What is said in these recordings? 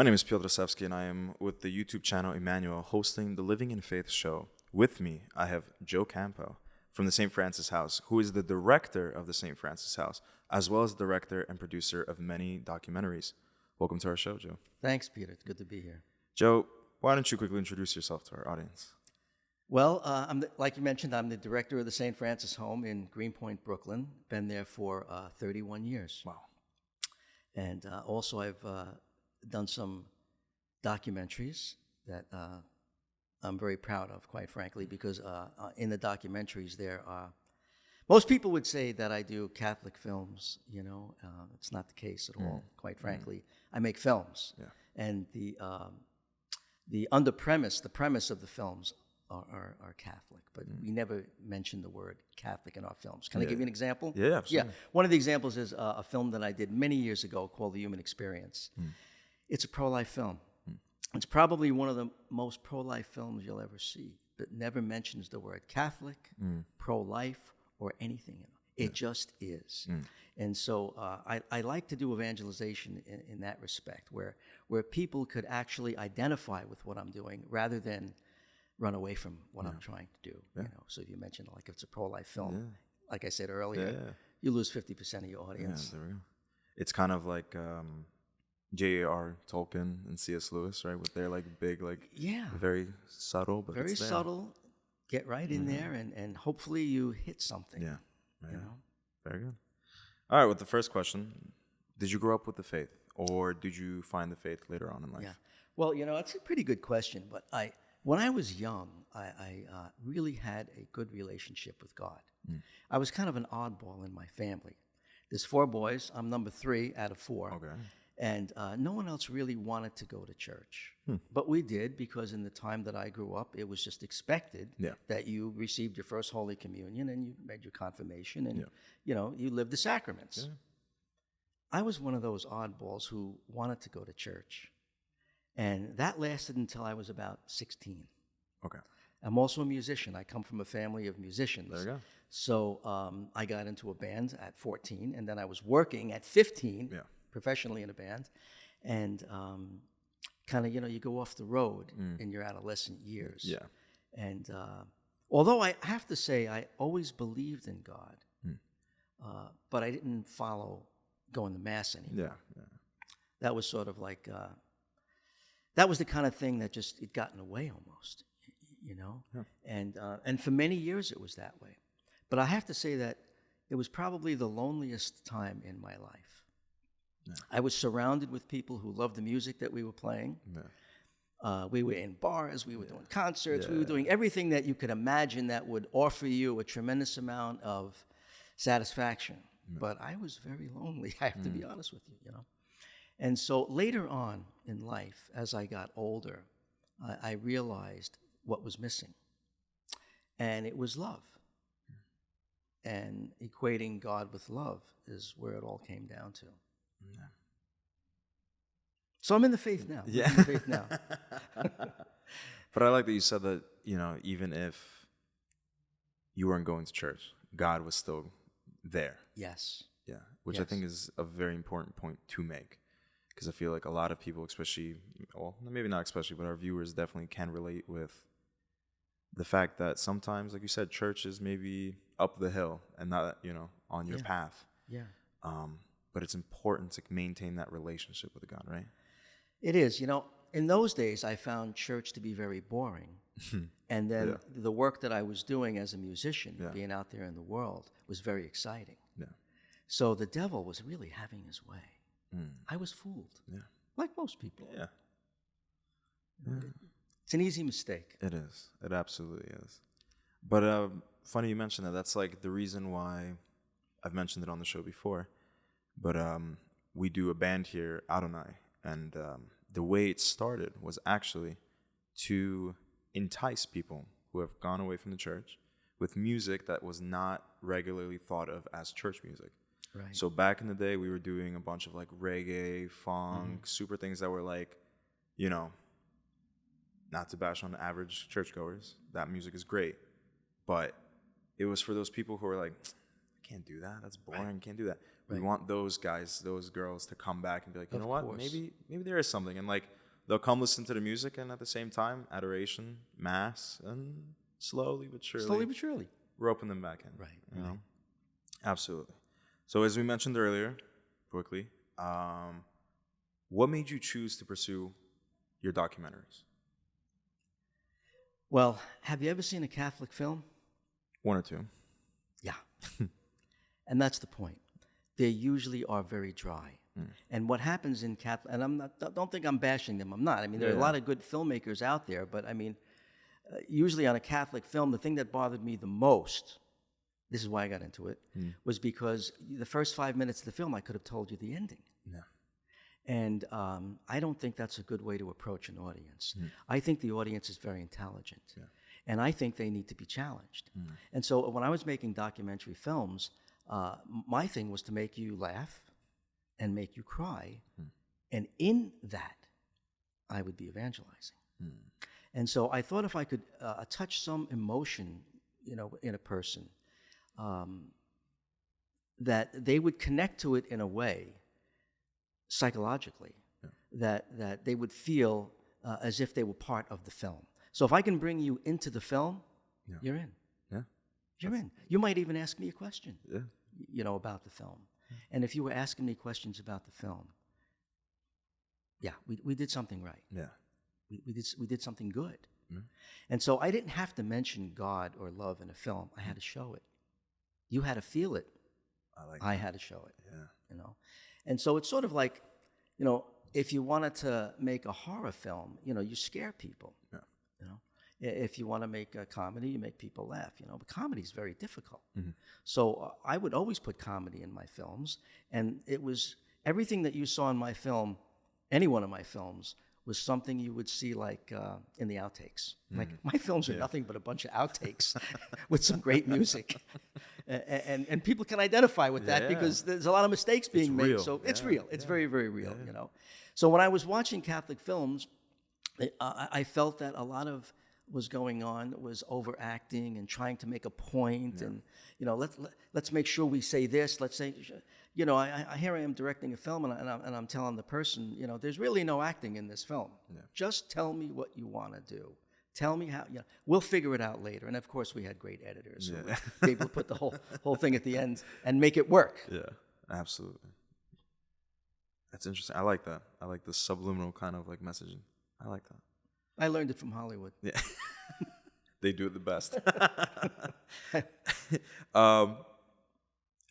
My name is Piotr Sewski, and I am with the YouTube channel Emmanuel, hosting the Living in Faith show. With me, I have Joe Campo from the St. Francis House, who is the director of the St. Francis House, as well as director and producer of many documentaries. Welcome to our show, Joe. Thanks, Peter. It's good to be here. Joe, why don't you quickly introduce yourself to our audience? Well, like you mentioned, I'm the director of the St. Francis Home in Greenpoint, Brooklyn. Been there for 31 years. Wow. And also I've done some documentaries that I'm very proud of, quite frankly, because in the documentaries there are, most people would say that I do Catholic films, you know. It's not the case at all, quite frankly. I make films. Yeah. And the premise of the films are Catholic, but we never mention the word Catholic in our films. Can I give you an example? Yeah, absolutely. Yeah. One of the examples is a film that I did many years ago called The Human Experience. It's a pro-life film. It's probably one of the most pro-life films you'll ever see, but never mentions the word Catholic, pro-life, or anything. It just is. And so I like to do evangelization in that respect, where people could actually identify with what I'm doing rather than run away from what I'm trying to do. You know, so if you mentioned like if it's a pro-life film, like I said earlier, you lose 50% of your audience. Yeah, there we go. It's kind of like J.R. Tolkien and C.S. Lewis, right? With their like big, like very subtle, but very it's there. Subtle. Get right in there, and hopefully you hit something. Yeah, you know. Very good. All right, with the first question, did you grow up with the faith, or did you find the faith later on in life? Yeah. Well, you know, it's a pretty good question, but when I was young, I really had a good relationship with God. I was kind of an oddball in my family. There's 4 boys. I'm number 3 out of 4. Okay. And no one else really wanted to go to church. But we did, because in the time that I grew up, it was just expected that you received your first Holy Communion and you made your confirmation and, you know, you lived the sacraments. Yeah. I was one of those oddballs who wanted to go to church. And that lasted until I was about 16. Okay. I'm also a musician. I come from a family of musicians. There you go. So I got into a band at 14, and then I was working at 15 professionally in a band. And kind of, you know, you go off the road in your adolescent years. Yeah. And although I have to say I always believed in God, but I didn't follow going to Mass anymore. Yeah. That was sort of like... that was the kind of thing that just, it got in the way almost, you know? Yeah. And for many years it was that way. But I have to say that it was probably the loneliest time in my life. Yeah. I was surrounded with people who loved the music that we were playing. Yeah. We were in bars, we were doing concerts, we were doing everything that you could imagine that would offer you a tremendous amount of satisfaction. Yeah. But I was very lonely, I have to be honest with you, you know? And so later on in life, as I got older, I realized what was missing. And it was love. And equating God with love is where it all came down to. Yeah. So I'm in the faith now. Yeah. I'm in the faith now. But I like that you said that, you know, even if you weren't going to church, God was still there. Yes. Yeah. Which I think is a very important point to make. Because I feel like a lot of people, especially, well, maybe not especially, but our viewers definitely can relate with the fact that sometimes, like you said, church is maybe up the hill and not, you know, on your path. Yeah. But it's important to maintain that relationship with God, right? It is. You know, in those days, I found church to be very boring. And then the work that I was doing as a musician, being out there in the world, was very exciting. Yeah. So the devil was really having his way. I was fooled, like most people. Yeah. It's an easy mistake. It is. It absolutely is. But funny you mentioned that. That's like the reason why I've mentioned it on the show before. But we do a band here, Adonai, and the way it started was actually to entice people who have gone away from the church with music that was not regularly thought of as church music. Right. So back in the day, we were doing a bunch of like reggae, funk, super things that were like, you know, not to bash on average churchgoers. That music is great. But it was for those people who were like, I can't do that. That's boring. Can't do that. We want those guys, those girls to come back and be like, you know what, course. maybe there is something. And like, they'll come listen to the music, and at the same time, adoration, mass, and slowly but surely, roping them back in. Right. You know? Absolutely. So as we mentioned earlier, quickly, what made you choose to pursue your documentaries? Well, have you ever seen a Catholic film? One or two. Yeah. And that's the point. They usually are very dry. And what happens in Catholic, and don't think I'm bashing them, I'm not. I mean, there are a lot of good filmmakers out there, but I mean, usually on a Catholic film, the thing that bothered me the most, this is why I got into it, was because the first 5 minutes of the film, I could have told you the ending. Yeah. And I don't think that's a good way to approach an audience. I think the audience is very intelligent. Yeah. And I think they need to be challenged. And so when I was making documentary films, my thing was to make you laugh and make you cry. And in that, I would be evangelizing. And so I thought if I could touch some emotion, you know, in a person, that they would connect to it in a way, psychologically, that they would feel as if they were part of the film. So if I can bring you into the film, you're in. Yeah. You're in. You might even ask me a question, Yeah. you know, about the film. And if you were asking me questions about the film, we did something right. Yeah. We did something good. And so I didn't have to mention God or love in a film. I had to show it. You had to feel it. I had to show it. Yeah. You know, and so it's sort of like, you know, if you wanted to make a horror film, you know, you scare people. Yeah. You know, if you want to make a comedy, you make people laugh. You know, but comedy is very difficult. So I would always put comedy in my films, and it was everything that you saw in my film, any one of my films, was something you would see like in the outtakes. Like my films are nothing but a bunch of outtakes with some great music. And people can identify with that because there's a lot of mistakes being made. So it's real. It's very, very real, you know. So when I was watching Catholic films, I felt that a lot of was going on was overacting and trying to make a point and, you know, let's make sure we say this. Let's say, you know, here I am directing a film and I'm telling the person, you know, there's really no acting in this film. Just tell me what you want to do. Tell me how, you know, we'll figure it out later. And of course we had great editors who would be able to put the whole thing at the end and make it work. Yeah, absolutely. That's interesting. I like that. I like the subliminal kind of like messaging. I like that. I learned it from Hollywood. Yeah. They do it the best.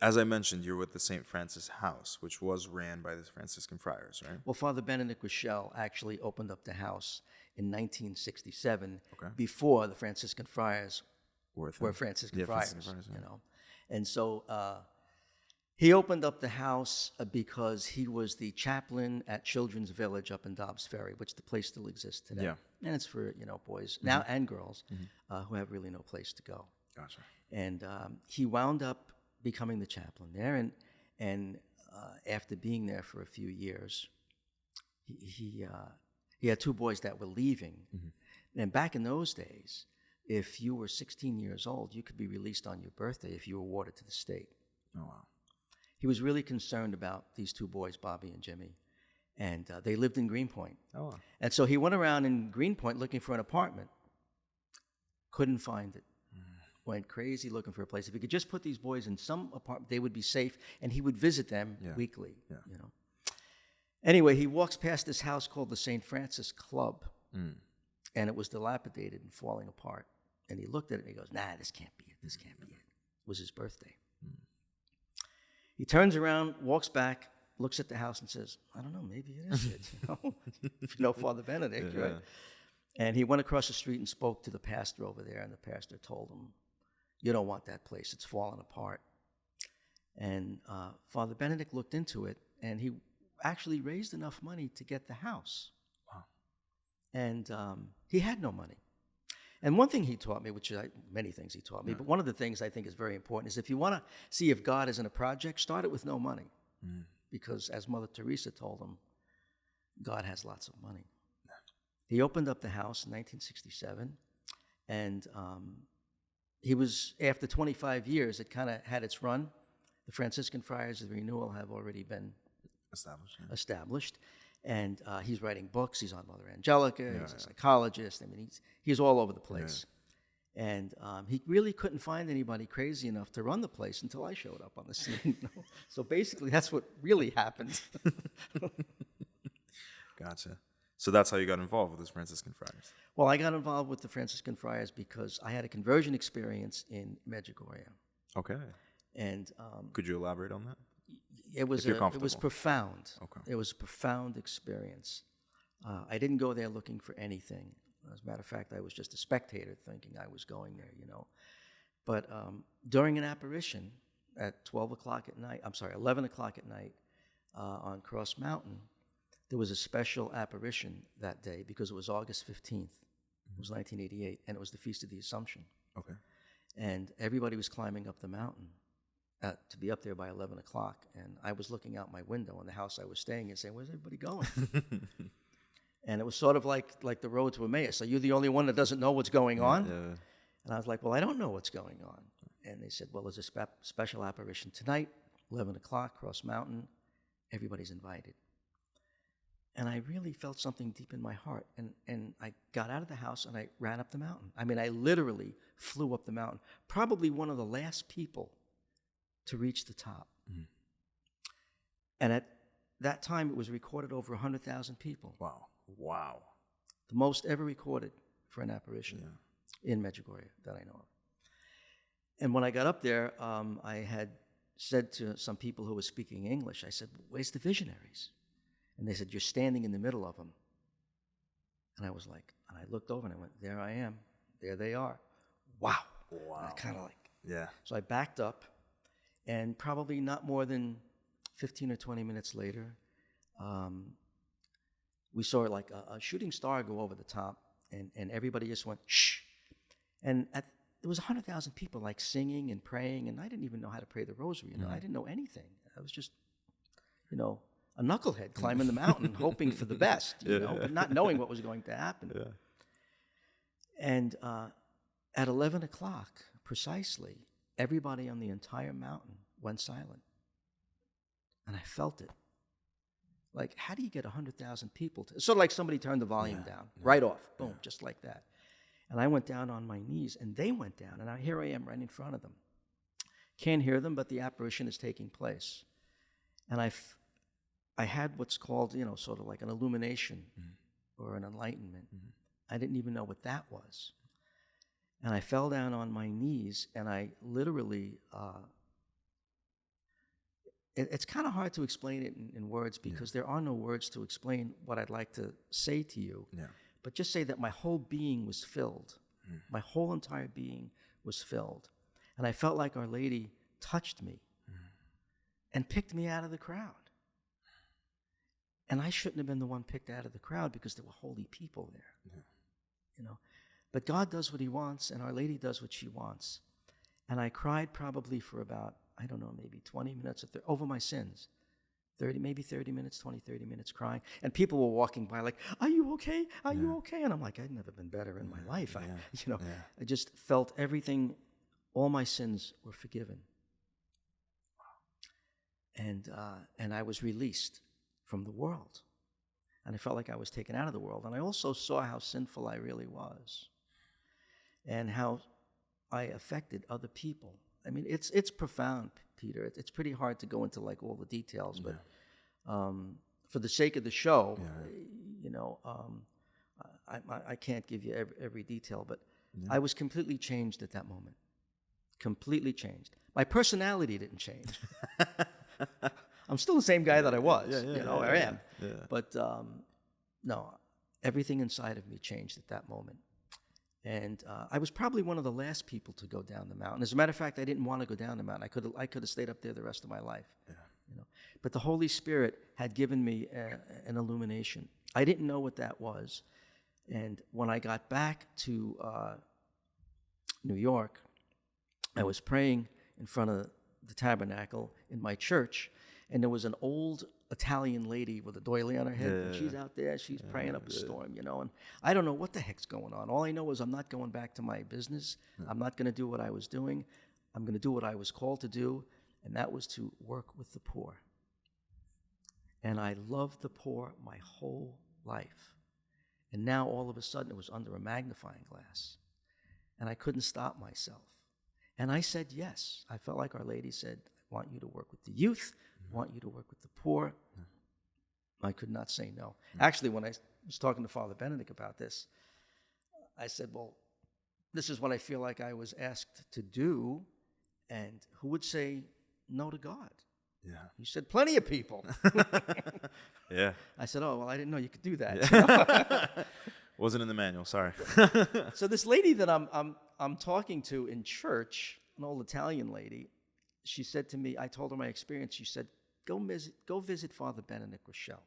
As I mentioned, you're with the St. Francis House, which was ran by the Franciscan friars, right? Well, Father Benedict Groeschel actually opened up the house in 1967 before the Franciscan friars were Franciscan friars, you know. And so he opened up the house because he was the chaplain at Children's Village up in Dobbs Ferry, which the place still exists today. Yeah. And it's for, you know, boys now and girls who have really no place to go. Gotcha. And he wound up becoming the chaplain there. And after being there for a few years, he had two boys that were leaving. And back in those days, if you were 16 years old, you could be released on your birthday if you were awarded to the state. Oh, wow. He was really concerned about these two boys, Bobby and Jimmy, and they lived in Greenpoint. Oh, wow. And so he went around in Greenpoint looking for an apartment. Couldn't find it. Went crazy looking for a place. If he could just put these boys in some apartment, they would be safe, and he would visit them weekly. Yeah. You know. Anyway, he walks past this house called the St. Francis Club, and it was dilapidated and falling apart. And he looked at it and he goes, "Nah, this can't be it. This can't be it." It was his birthday. He turns around, walks back, looks at the house and says, "I don't know, maybe it is it." You know, if you know Father Benedict, right? And he went across the street and spoke to the pastor over there, and the pastor told him, "You don't want that place. It's falling apart." And Father Benedict looked into it, and he actually raised enough money to get the house. Wow. And he had no money. And one thing he taught me, which many things he taught me, but one of the things I think is very important is if you want to see if God is in a project, start it with no money. Because as Mother Teresa told him, God has lots of money. He opened up the house in 1967, and he was, after 25 years, it kind of had its run. The Franciscan Friars of the Renewal have already been established. And he's writing books. He's on Mother Angelica. He's a psychologist. I mean, he's all over the place. Yeah. And he really couldn't find anybody crazy enough to run the place until I showed up on the scene. So basically, that's what really happened. Gotcha. So that's how you got involved with the Franciscan Friars? Well, I got involved with the Franciscan Friars because I had a conversion experience in Medjugorje. Okay. And could you elaborate on that? It was profound. Okay. It was a profound experience. I didn't go there looking for anything. As a matter of fact, I was just a spectator thinking I was going there, you know. But during an apparition at 11 o'clock at night on Cross Mountain, there was a special apparition that day because it was August 15th. It was 1988, and it was the Feast of the Assumption. Okay. And everybody was climbing up the mountain to be up there by 11 o'clock. And I was looking out my window in the house I was staying in saying, where's everybody going? And it was sort of like the road to Emmaus. Are you the only one that doesn't know what's going on? Yeah. And I was like, well, I don't know what's going on. And they said, well, there's a special apparition tonight, 11 o'clock, Cross Mountain. Everybody's invited. And I really felt something deep in my heart. And I got out of the house and I ran up the mountain. I mean, I literally flew up the mountain. Probably one of the last people to reach the top. Mm. And at that time, it was recorded over 100,000 people. Wow. The most ever recorded for an apparition in Medjugorje that I know of. And when I got up there, I had said to some people who were speaking English, I said, where's the visionaries? And they said, you're standing in the middle of them. And I was like, and I looked over and I went, there I am. There they are. Wow. And I kind of like, yeah. So I backed up, and probably not more than 15 or 20 minutes later, we saw like a shooting star go over the top, and everybody just went, shh. And there was 100,000 people like singing and praying, and I didn't even know how to pray the rosary. You know, I didn't know anything. I was just, you know, a knucklehead climbing the mountain, hoping for the best, you know, but not knowing what was going to happen. Yeah. And at 11 o'clock, precisely, everybody on the entire mountain went silent. And I felt it. Like, how do you get 100,000 people to... Sort of like somebody turned the volume down, right off, boom, just like that. And I went down on my knees, and they went down, and here I am right in front of them. Can't hear them, but the apparition is taking place. And I had what's called, you know, sort of like an illumination or an enlightenment. I didn't even know what that was. And I fell down on my knees, and I literally, it's kind of hard to explain it in words because there are no words to explain what I'd like to say to you. Yeah. But just say that my whole being was filled. My whole entire being was filled. And I felt like Our Lady touched me and picked me out of the crowd. And I shouldn't have been the one picked out of the crowd because there were holy people there, you know. But God does what he wants, and Our Lady does what she wants. And I cried probably for about, I don't know, maybe 20 minutes over my sins. 30 minutes, 30 minutes crying. And people were walking by like, are you okay? Are you okay? And I'm like, I've never been better in my life. I just felt everything, all my sins were forgiven. And I was released from the world. And I felt like I was taken out of the world. And I also saw how sinful I really was and how I affected other people. I mean, it's profound, Peter. It's pretty hard to go into like all the details, but for the sake of the show, you know, I can't give you every detail, but I was completely changed at that moment. Completely changed. My personality didn't change. I'm still the same guy that I was. I am. Yeah. But no, everything inside of me changed at that moment. And I was probably one of the last people to go down the mountain. As a matter of fact, I didn't want to go down the mountain. I could have stayed up there the rest of my life. Yeah. You know, but the Holy Spirit had given me an illumination. I didn't know what that was. And when I got back to New York, I was praying in front of the tabernacle in my church, and there was an old Italian lady with a doily on her head. And she's out there, she's praying up a storm, you know, and I don't know what the heck's going on. All I know is I'm not going back to my business. I'm not going to do what I was doing. I'm going to do what I was called to do. and that was to work with the poor. And I loved the poor my whole life. And now all of a sudden it was under a magnifying glass. And I couldn't stop myself. And I said yes. I felt like Our Lady said, I want you to work with the youth. I want you to work with the poor. I could not say no. Actually, when I was talking to Father Benedict about this, I said, well, this is what I feel like I was asked to do. And who would say no to God? Yeah. He said, plenty of people. Yeah. I said, oh, well, I didn't know you could do that. Yeah. Wasn't in the manual, sorry. So this lady that I'm talking to in church, an old Italian lady, she said to me, I told her my experience. She said, go visit Father Benedict Groeschel.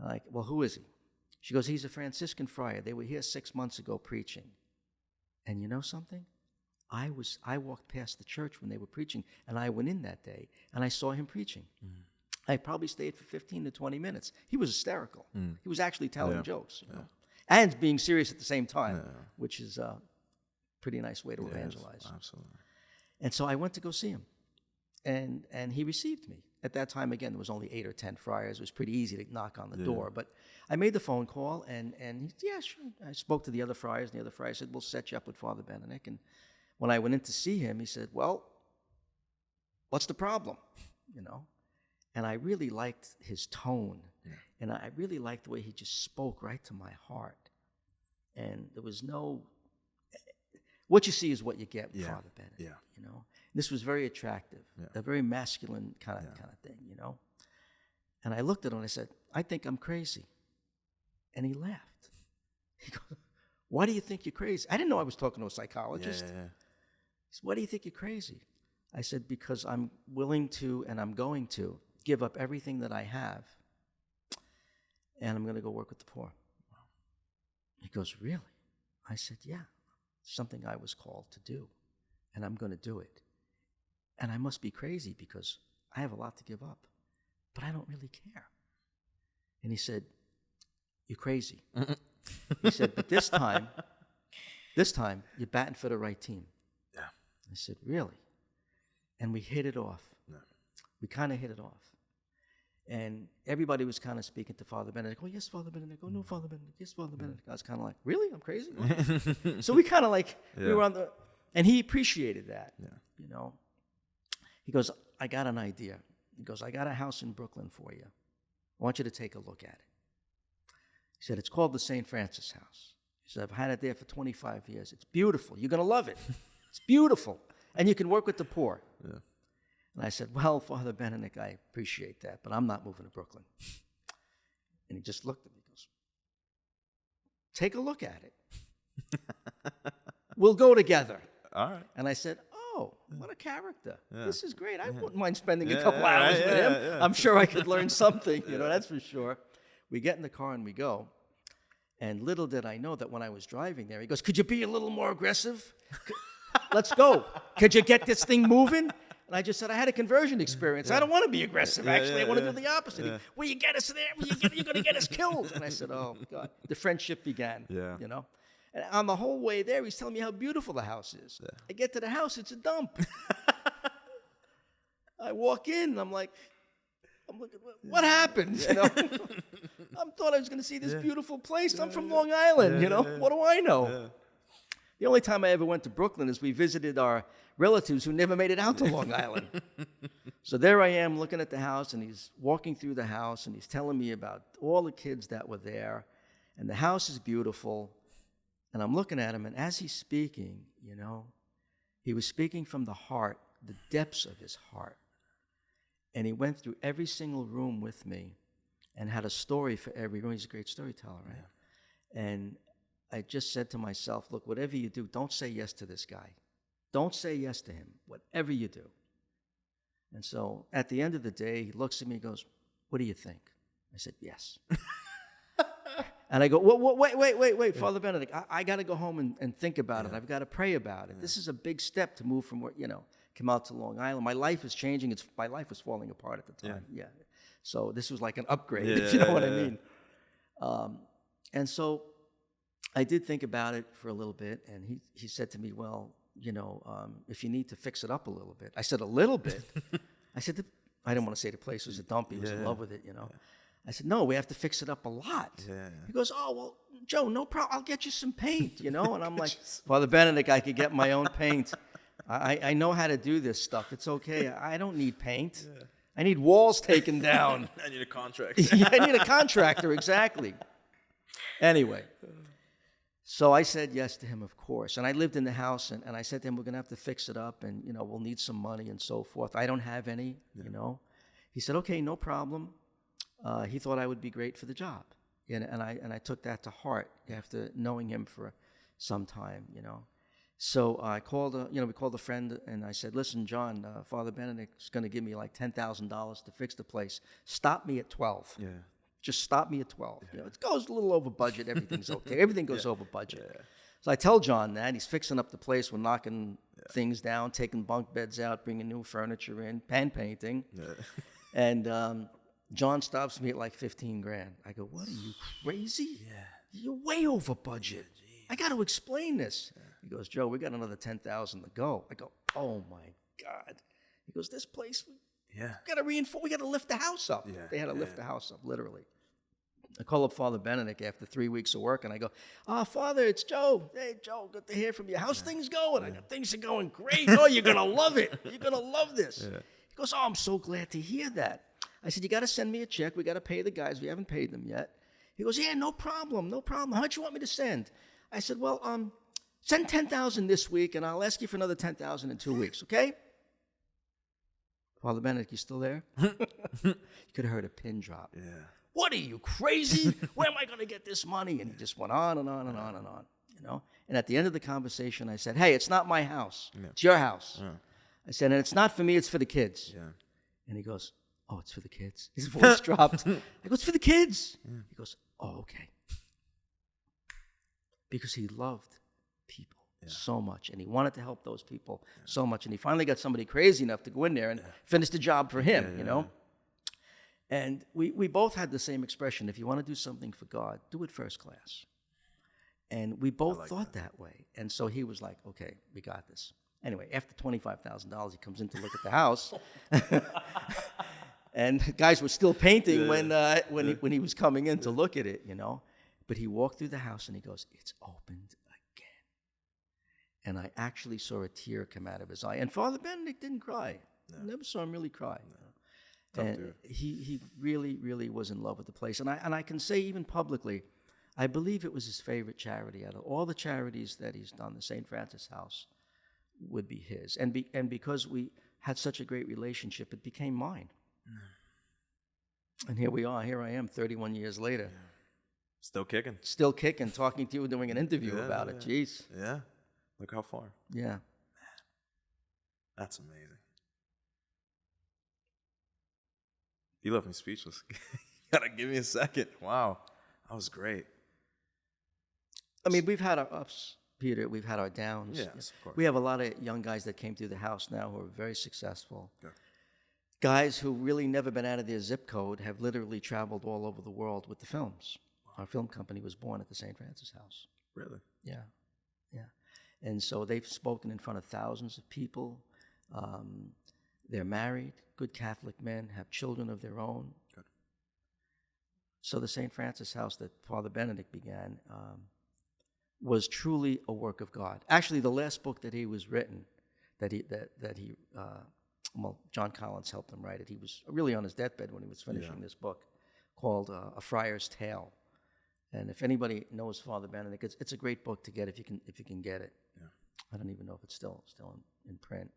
I'm like, well, who is he? She goes, he's a Franciscan friar. They were here 6 months ago preaching. And you know something? I walked past the church when they were preaching, and I went in that day, and I saw him preaching. I probably stayed for 15 to 20 minutes. He was hysterical. He was actually telling jokes, you know, and being serious at the same time, which is a pretty nice way to evangelize. Yes, absolutely. And so I went to go see him, and he received me. At that time, again, there was only 8 or 10 friars. It was pretty easy to knock on the door. But I made the phone call, and he said, yeah, sure. I spoke to the other friars, and the other friars said, we'll set you up with Father Benedict. And when I went in to see him, he said, well, what's the problem? You know? And I really liked his tone. And I really liked the way he just spoke right to my heart. And there was no, what you see is what you get with Father Benedict, you know? This was very attractive, a very masculine kind of thing, you know? And I looked at him and I said, I think I'm crazy. And he laughed. He goes, why do you think you're crazy? I didn't know I was talking to a psychologist. He said, why do you think you're crazy? I said, because I'm willing to and I'm going to give up everything that I have, and I'm going to go work with the poor. He goes, really? I said, yeah, something I was called to do, and I'm going to do it. And I must be crazy because I have a lot to give up, but I don't really care. And he said, you're crazy. He said, but this time, you're batting for the right team. Yeah. I said, really? And we hit it off. Yeah. We kind of hit it off. And everybody was kind of speaking to Father Benedict. Oh, yes, Father Benedict. Oh, no, Father Benedict. Yes, Father Benedict. I was kind of like, really? I'm crazy? So we kind of like, we were on the, and he appreciated that, you know. He goes, I got an idea. He goes, I got a house in Brooklyn for you. I want you to take a look at it. He said, it's called the St. Francis House. He said, I've had it there for 25 years. It's beautiful. You're going to love it. It's beautiful. And you can work with the poor. Yeah. And I said, well, Father Benedict, I appreciate that, but I'm not moving to Brooklyn. And he just looked at me and goes, take a look at it. We'll go together. All right. And I said, oh, what a character. Yeah. This is great. I wouldn't mind spending a couple hours with him. Yeah. I'm sure I could learn something, you know, that's for sure. We get in the car and we go. And little did I know that when I was driving there, he goes, could you be a little more aggressive? Let's go. Could you get this thing moving? And I just said, I had a conversion experience. I don't want to be aggressive, actually. I want to do the opposite. Yeah. Will you get us there? You're going to get us killed. And I said, oh, God. The friendship began, you know. And on the whole way there, he's telling me how beautiful the house is. Yeah. I get to the house, it's a dump. I walk in, and I'm looking, what happened? You know, I thought I was going to see this beautiful place. I'm from Long Island, you know. What do I know? Yeah. The only time I ever went to Brooklyn is we visited our relatives who never made it out to Long Island. So there I am looking at the house, and he's walking through the house, and he's telling me about all the kids that were there. And the house is beautiful. And I'm looking at him, and as he's speaking, you know, he was speaking from the heart, the depths of his heart. And he went through every single room with me and had a story for every room. He's a great storyteller, right? Yeah. And I just said to myself, look, whatever you do, don't say yes to this guy. Don't say yes to him, whatever you do. And so at the end of the day, he looks at me and goes, what do you think? I said, yes. And I go, wait, Father Benedict, I got to go home and think about it. I've got to pray about it. This is a big step to move from where, you know, come out to Long Island. My life is changing. My life was falling apart at the time. Yeah. So this was like an upgrade, if you know what I mean. And so I did think about it for a little bit, and he said to me, well, if you need to fix it up a little bit. I said, a little bit? I said, I didn't want to say the place was a dump. He was in love with it, Yeah. I said, no, we have to fix it up a lot. Yeah. He goes, oh, well, Joe, no problem. I'll get you some paint, And I'm like, Father Benedict, I could get my own paint. I know how to do this stuff. It's okay. I don't need paint. Yeah. I need walls taken down. I need a contractor. Yeah, I need a contractor, exactly. Anyway, so I said yes to him, of course. And I lived in the house, and I said to him, we're going to have to fix it up, and, we'll need some money and so forth. I don't have any, He said, okay, no problem. He thought I would be great for the job. And I took that to heart after knowing him for some time, So I called, we called a friend, and I said, listen, John, Father Benedict's going to give me like $10,000 to fix the place. Stop me at 12. Yeah. Just stop me at 12. Yeah. It goes a little over budget. Everything's okay. Everything goes over budget. Yeah. So I tell John that. He's fixing up the place. We're knocking things down, taking bunk beds out, bringing new furniture in, pan painting. Yeah. And John stops me at like 15 grand. I go, what, are you crazy? Yeah. You're way over budget. I got to explain this. Yeah. He goes, Joe, we got another 10,000 to go. I go, oh my God. He goes, this place, we got to reinforce. We got to lift the house up. Yeah. They had to lift the house up, literally. I call up Father Benedict after 3 weeks of work, and I go, Father, it's Joe. Hey, Joe, good to hear from you. How's things going? I go, things are going great. Oh, you're going to love it. You're going to love this. Yeah. He goes, I'm so glad to hear that. I said, you got to send me a check. We got to pay the guys. We haven't paid them yet. He goes, yeah, no problem. How much you want me to send? I said, well, send 10,000 this week, and I'll ask you for another 10,000 in 2 weeks, okay? Father Benedict, you still there? You could have heard a pin drop. Yeah. What are you, crazy? Where am I going to get this money? And he just went on and on and on and on, And at the end of the conversation, I said, hey, it's not my house. Yeah. It's your house. Yeah. I said, and it's not for me, it's for the kids. Yeah. And he goes, oh, it's for the kids? His voice dropped. I go, it's for the kids. Yeah. He goes, oh, okay. Because he loved people so much, and he wanted to help those people so much. And he finally got somebody crazy enough to go in there and finish the job for him, And we both had the same expression. If you want to do something for God, do it first class. And we both thought that way. And so he was like, okay, we got this. Anyway, after $25,000, he comes in to look at the house. And guys were still painting when he was coming in to look at it, But he walked through the house and he goes, it's opened again. And I actually saw a tear come out of his eye. And Father Benedict didn't cry. No. I never saw him really cry. No. And he really, really was in love with the place. And I can say even publicly, I believe it was his favorite charity. Out of all the charities that he's done, the St. Francis House would be his. And because we had such a great relationship, it became mine. And here we are. Here I am 31 years later. Yeah. Still kicking, talking to you, doing an interview about it. Jeez. Yeah. Look how far. Yeah. Man. That's amazing. You left me speechless. You gotta give me a second. Wow. That was great. I mean, we've had our ups, Peter. We've had our downs. Yes, of course. We have a lot of young guys that came through the house now who are very successful. Yeah. Guys who really never been out of their zip code have literally traveled all over the world with the films. Our film company was born at the St. Francis House. Really? Yeah. And so they've spoken in front of thousands of people. They're married, good Catholic men, have children of their own. Good. So the St. Francis House that Father Benedict began was truly a work of God. Actually, the last book that he was written, John Collins helped him write it. He was really on his deathbed when he was finishing this book called A Friar's Tale. And if anybody knows Father Benedict, it's a great book to get if you can get it. Yeah. I don't even know if it's still in print.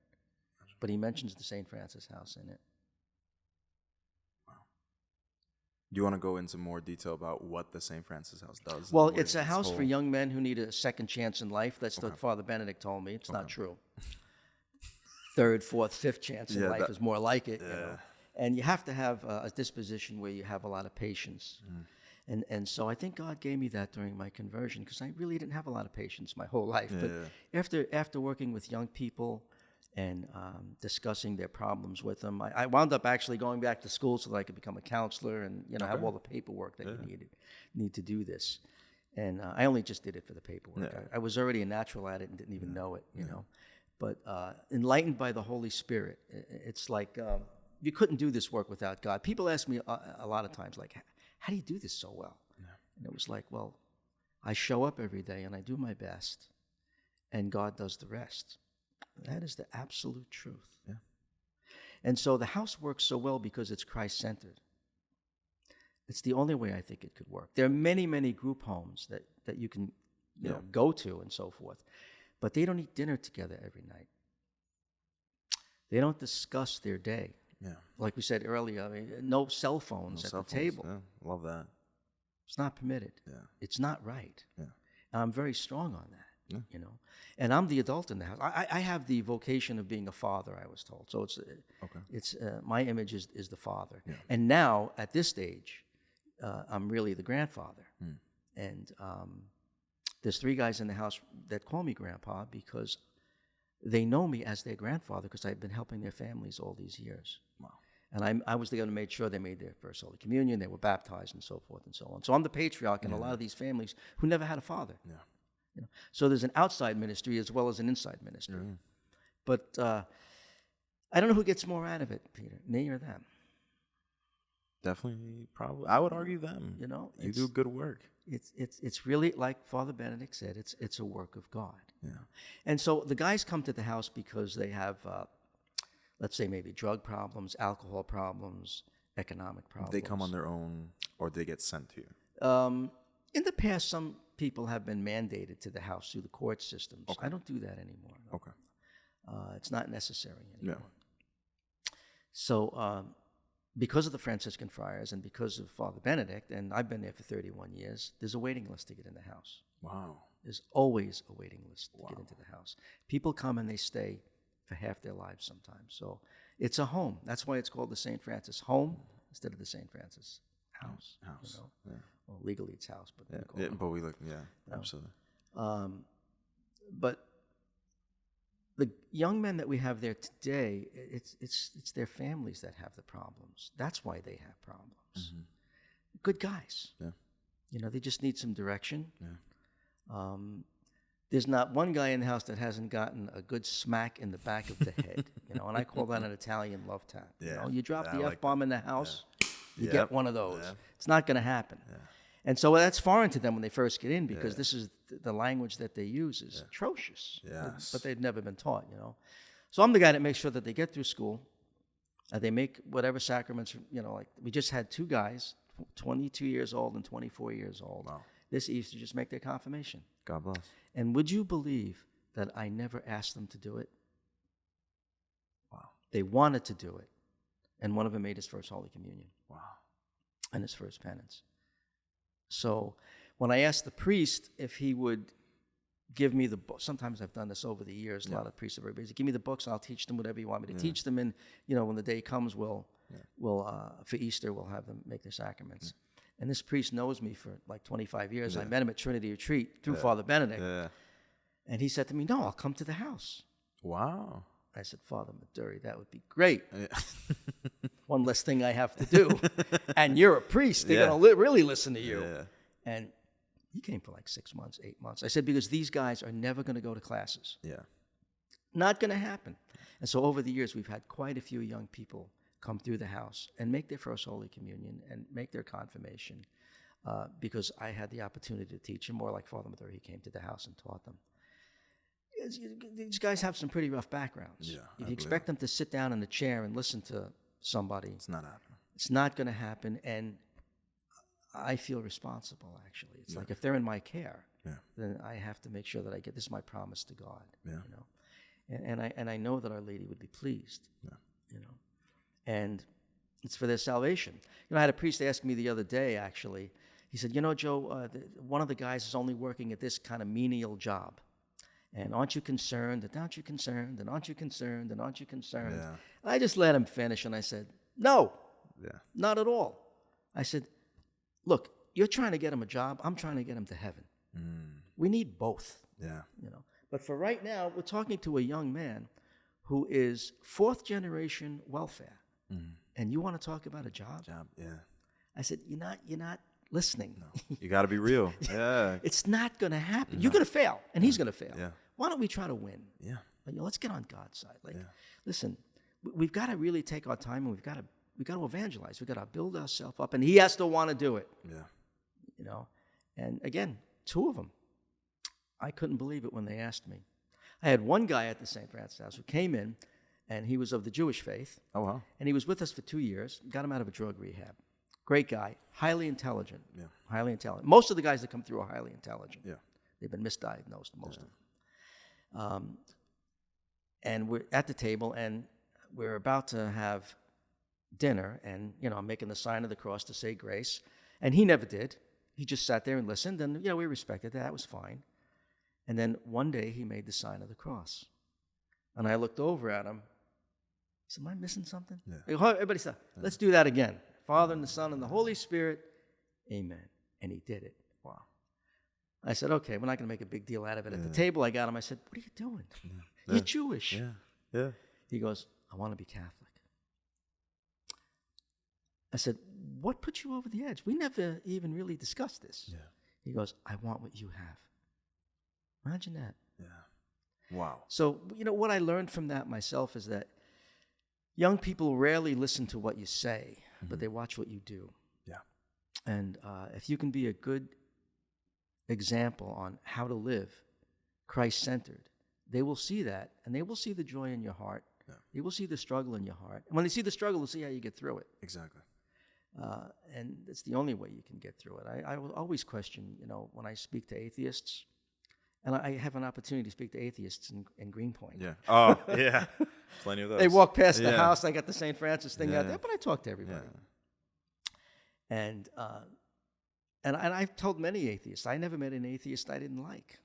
But he mentions the St. Francis House in it. Wow. Do you want to go into more detail about what the St. Francis House does? Well, it's a house for young men who need a second chance in life. That's what Father Benedict told me. It's not true. Third, fourth, fifth chance in life is more like it. Yeah. And you have to have a disposition where you have a lot of patience. Mm. And so I think God gave me that during my conversion because I really didn't have a lot of patience my whole life. But after working with young people and discussing their problems with them, I wound up actually going back to school so that I could become a counselor and have all the paperwork that you need to do this. And I only just did it for the paperwork. I was already a natural at it and didn't even know it, you know. But enlightened by the Holy Spirit, it's like you couldn't do this work without God. People ask me a lot of times, like, how do you do this so well? And it was like, well, I show up every day and I do my best, and God does the rest. That is the absolute truth. Yeah. And so the house works so well because it's Christ-centered. It's the only way I think it could work. There are many, many group homes that you can you know, go to and so forth, but they don't eat dinner together every night. They don't discuss their day. Yeah. Like we said earlier, I mean, no cell phones at the table. Yeah. Love that. It's not permitted. Yeah. It's not right. Yeah. And I'm very strong on that, you know. And I'm the adult in the house. I have the vocation of being a father, I was told. So it's my image is the father. Yeah. And now, at this stage, I'm really the grandfather. And there's 3 guys in the house that call me grandpa because they know me as their grandfather because I've been helping their families all these years. Wow. And I was the guy who made sure they made their first Holy Communion, they were baptized and so forth and so on. So I'm the patriarch in a lot of these families who never had a father. Yeah. You know? So there's an outside ministry as well as an inside ministry. But I don't know who gets more out of it, Peter, me or them. Definitely, probably. I would argue them. You know, you do good work. It's really, like Father Benedict said, it's a work of God. Yeah. And so the guys come to the house because they have, let's say, maybe drug problems, alcohol problems, economic problems. They come on their own, or they get sent to you. In the past, some people have been mandated to the house through the court systems. Okay. I don't do that anymore. No. Okay. It's not necessary anymore. Yeah. So because of the Franciscan friars and because of Father Benedict, and I've been there for 31 years, there's a waiting list to get in the house. Wow. There's always a waiting list to get into the house. People come and they stay for half their lives sometimes. So it's a home. That's why it's called the St. Francis home instead of the St. Francis house. House. You know? Yeah. Well, legally it's house, but we look, absolutely. But the young men that we have there today, it's their families that have the problems. That's why they have problems. Mm-hmm. Good guys. Yeah. You know, they just need some direction. Yeah. There's not one guy in the house that hasn't gotten a good smack in the back of the head. You know, and I call that an Italian love tap. Yeah. You know, you drop the F-bomb in the house, you get one of those. Yeah. It's not going to happen. Yeah. And so that's foreign to them when they first get in because this is the language that they use is atrocious. Yes. But they've never been taught, you know. So I'm the guy that makes sure that they get through school. They make whatever sacraments, you know, like we just had 2 guys, 22 years old and 24 years old. Wow. This Easter just make their confirmation. God bless. And would you believe that I never asked them to do it? Wow. They wanted to do it. And one of them made his first Holy Communion. Wow. And his first penance. So when I asked the priest if he would give me the book, sometimes I've done this over the years, a lot of priests have everybody say, give me the books, I'll teach them whatever you want me to teach them. And, you know, when the day comes, we'll for Easter, we'll have them make their sacraments. And this priest knows me for like 25 years. I met him at Trinity Retreat through Father Benedict. Yeah. And he said to me, no, I'll come to the house. Wow. I said, Father Maduri, that would be great. One less thing I have to do. And you're a priest. They're going to really listen to you. Yeah. And he came for like 6 months, 8 months. I said, because these guys are never going to go to classes. Yeah. Not going to happen. And so over the years, we've had quite a few young people come through the house and make their first Holy Communion and make their confirmation because I had the opportunity to teach them, or like Father Maduri, he came to the house and taught them. These guys have some pretty rough backgrounds. Yeah, if you expect them to sit down in a chair and listen to somebody, it's not happening. It's not going to happen, and I feel responsible, actually. It's like if they're in my care, then I have to make sure that I get, this is my promise to God, you know. And I know that Our Lady would be pleased, you know. And it's for their salvation. You know, I had a priest ask me the other day, actually. He said, you know, Joe, one of the guys is only working at this kind of menial job. And aren't you concerned? And aren't you concerned? And aren't you concerned? And aren't you concerned? Yeah. And I just let him finish, and I said, no, not at all. I said, look, you're trying to get him a job. I'm trying to get him to heaven. We need both. Yeah. You know. But for right now, we're talking to a young man who is 4th generation welfare. And you want to talk about a job? Yeah. I said, you're not listening. No. You got to be real. Yeah. It's not going to happen. No. You're going to fail, and he's going to fail. Yeah. Why don't we try to win? Yeah. Like, let's get on God's side. Like, listen, we've got to really take our time, and we've got to evangelize. We've got to build ourselves up, and he has to want to do it. Yeah. You know, and again, 2 of them. I couldn't believe it when they asked me. I had one guy at the St. Francis House who came in, and he was of the Jewish faith. Oh, wow. And he was with us for 2 years, got him out of a drug rehab. Great guy, highly intelligent. Yeah. Highly intelligent. Most of the guys that come through are highly intelligent. Yeah. They've been misdiagnosed, most of them. And we're at the table, and we're about to have dinner, and, you know, I'm making the sign of the cross to say grace. And he never did. He just sat there and listened, and, you know, we respected that. That was fine. And then one day he made the sign of the cross. And I looked over at him. I said, am I missing something? Yeah. Everybody said, let's do that again. Father and the Son and the Holy Spirit, amen. And he did it. Wow. I said, okay, we're not going to make a big deal out of it. At the table, I got him. I said, what are you doing? Yeah. You're Jewish. Yeah. Yeah. He goes, I want to be Catholic. I said, what put you over the edge? We never even really discussed this. Yeah. He goes, I want what you have. Imagine that. Yeah. Wow. So, you know, what I learned from that myself is that young people rarely listen to what you say, but they watch what you do. Yeah. And if you can be a good example on how to live Christ-centered, they will see that, and they will see the joy in your heart. Yeah. They will see the struggle in your heart. And when they see the struggle, they'll see how you get through it. Exactly. And it's the only way you can get through it. I will always question, you know, when I speak to atheists, and I have an opportunity to speak to atheists in Greenpoint. Yeah. Oh, yeah. Plenty of those. They walk past the house. I got the St. Francis thing out there, but I talk to everybody. Yeah. And I've told many atheists, I never met an atheist I didn't like,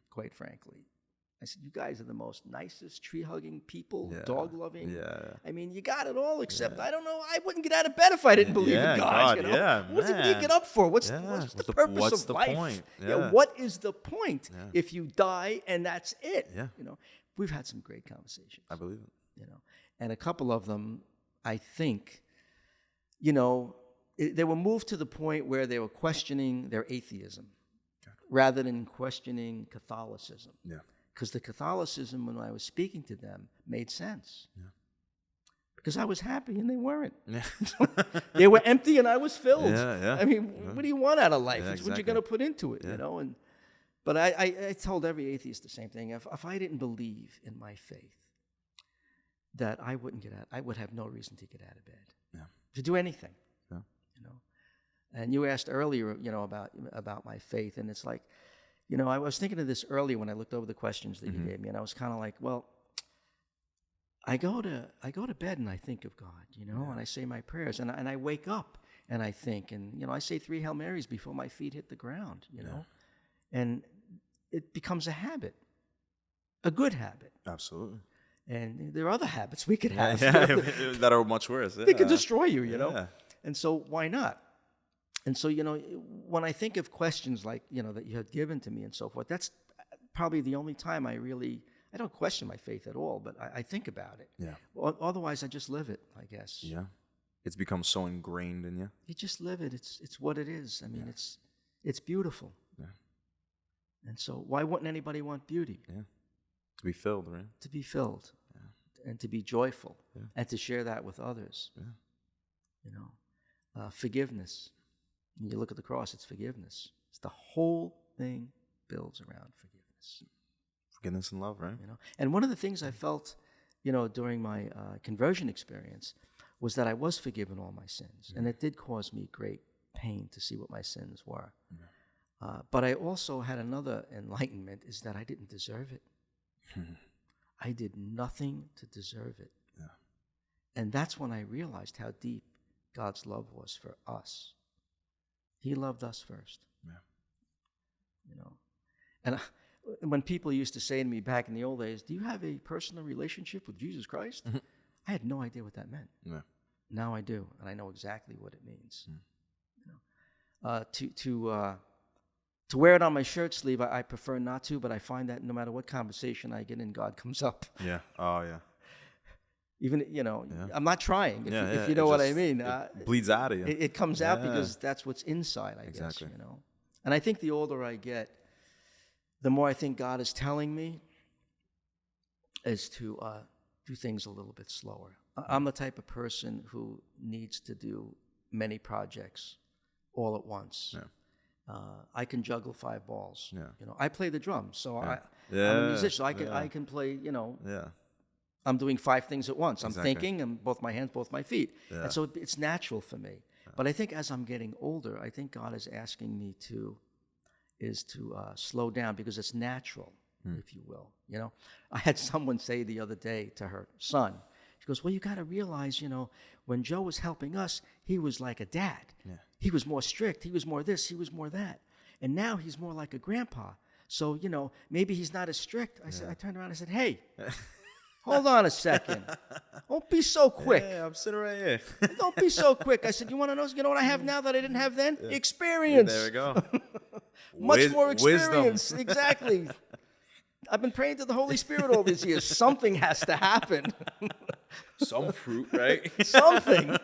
quite frankly. I said, you guys are the most nicest, tree-hugging people, dog-loving. Yeah. I mean, you got it all, except, I don't know, I wouldn't get out of bed if I didn't believe in God. You know? Yeah, what do you get up for? What's the purpose of life? Point? Yeah. What is the point if you die and that's it? Yeah. You know, we've had some great conversations. I believe it. You know, and a couple of them, I think, you know, they were moved to the point where they were questioning their atheism rather than questioning Catholicism. Yeah. Because the Catholicism, when I was speaking to them, made sense. Yeah. Because I was happy and they weren't. Yeah. They were empty and I was filled. Yeah, yeah. I mean, what do you want out of life? It's what you're going to put into it, you know? But I told every atheist the same thing. If I didn't believe in my faith, that I would have no reason to get out of bed, to do anything, you know? And you asked earlier, you know, about my faith, and it's like, you know, I was thinking of this earlier when I looked over the questions that you gave me, and I was kind of like, well, I go to bed and I think of God, you know, and I say my prayers, and I wake up and I think, and, you know, I say 3 Hail Marys before my feet hit the ground, you know, and it becomes a habit, a good habit. Absolutely. And there are other habits we could have that are much worse. They could destroy you, you know, and so why not? And so, you know, when I think of questions like, you know, that you had given to me and so forth, that's probably the only time I don't question my faith at all, but I think about it. Yeah. Otherwise, I just live it, I guess. Yeah. It's become so ingrained in you. You just live it. It's what it is. I mean, it's beautiful. Yeah. And so why wouldn't anybody want beauty? Yeah. To be filled, right? To be filled. Yeah. And to be joyful. Yeah. And to share that with others. Yeah. You know, forgiveness. When you look at the cross, it's forgiveness. It's the whole thing builds around forgiveness. Forgiveness and love, right? You know, and one of the things I felt, you know, during my conversion experience was that I was forgiven all my sins, and it did cause me great pain to see what my sins were. But I also had another enlightenment: is that I didn't deserve it. I did nothing to deserve it, and that's when I realized how deep God's love was for us. He loved us first. Yeah. You know, and when people used to say to me back in the old days, "Do you have a personal relationship with Jesus Christ?" I had no idea what that meant. Yeah. Now I do, and I know exactly what it means. You know, to wear it on my shirt sleeve, I prefer not to, but I find that no matter what conversation I get in, God comes up. Yeah. Oh, yeah. Even, I'm not trying, if you know what I mean. It bleeds out of you. It comes out because that's what's inside, I guess, And I think the older I get, the more I think God is telling me is to do things a little bit slower. I'm the type of person who needs to do many projects all at once. Yeah. I can juggle 5 balls. Yeah. I play the drums, so I'm a musician. So I can play, I'm doing 5 things at once. I'm thinking, and both my hands, both my feet. Yeah. And so it's natural for me. Yeah. But I think as I'm getting older, I think God is asking me to slow down because it's natural, if you will. I had someone say the other day to her son, she goes, well, you got to realize, when Joe was helping us, he was like a dad. Yeah. He was more strict. He was more this. He was more that. And now he's more like a grandpa. So, maybe he's not as strict. I turned around and I said, hey, hold on a second. Don't be so quick. Yeah, I'm sitting right here. Don't be so quick. I said, you want to know? You know what I have now that I didn't have then? Yeah. Experience. Yeah, there we go. Much more experience. Wisdom. Exactly. I've been praying to the Holy Spirit all these years. Something has to happen. Some fruit, right? Something.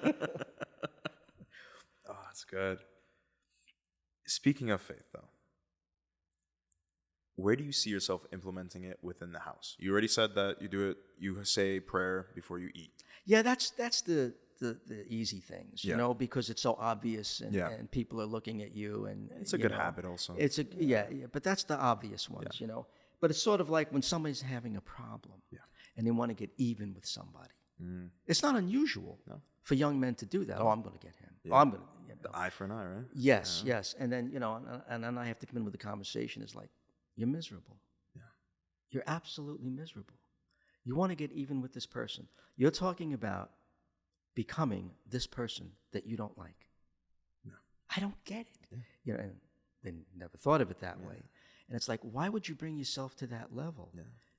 Oh, that's good. Speaking of faith, though, where do you see yourself implementing it within the house? You already said that you say prayer before you eat. Yeah, that's the easy things, because it's so obvious and people are looking at you and it's a good habit also. But that's the obvious ones, But it's sort of like when somebody's having a problem and they want to get even with somebody. Mm. It's not unusual for young men to do that. Oh, I'm going to get him. Yeah. Oh, I'm going to, The eye for an eye, right? Yes, yes. And then, and then I have to come in with the conversation. It's like, you're miserable. Yeah. You're absolutely miserable. You want to get even with this person. You're talking about becoming this person that you don't like. No. I don't get it. Yeah. And they never thought of it that way. And it's like, why would you bring yourself to that level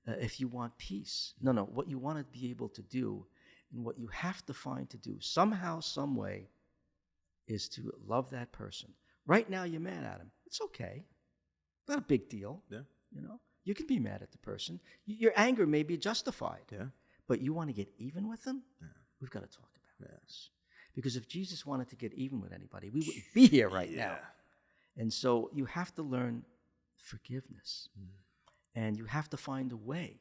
if you want peace? No. What you want to be able to do and what you have to find to do somehow, some way is to love that person. Right now, you're mad at him. It's okay. Not a big deal. Yeah. You can be mad at the person. Your anger may be justified. Yeah. But you want to get even with them? Yeah. We've got to talk about this. Because if Jesus wanted to get even with anybody, we wouldn't be here right now. And so you have to learn forgiveness. And you have to find a way.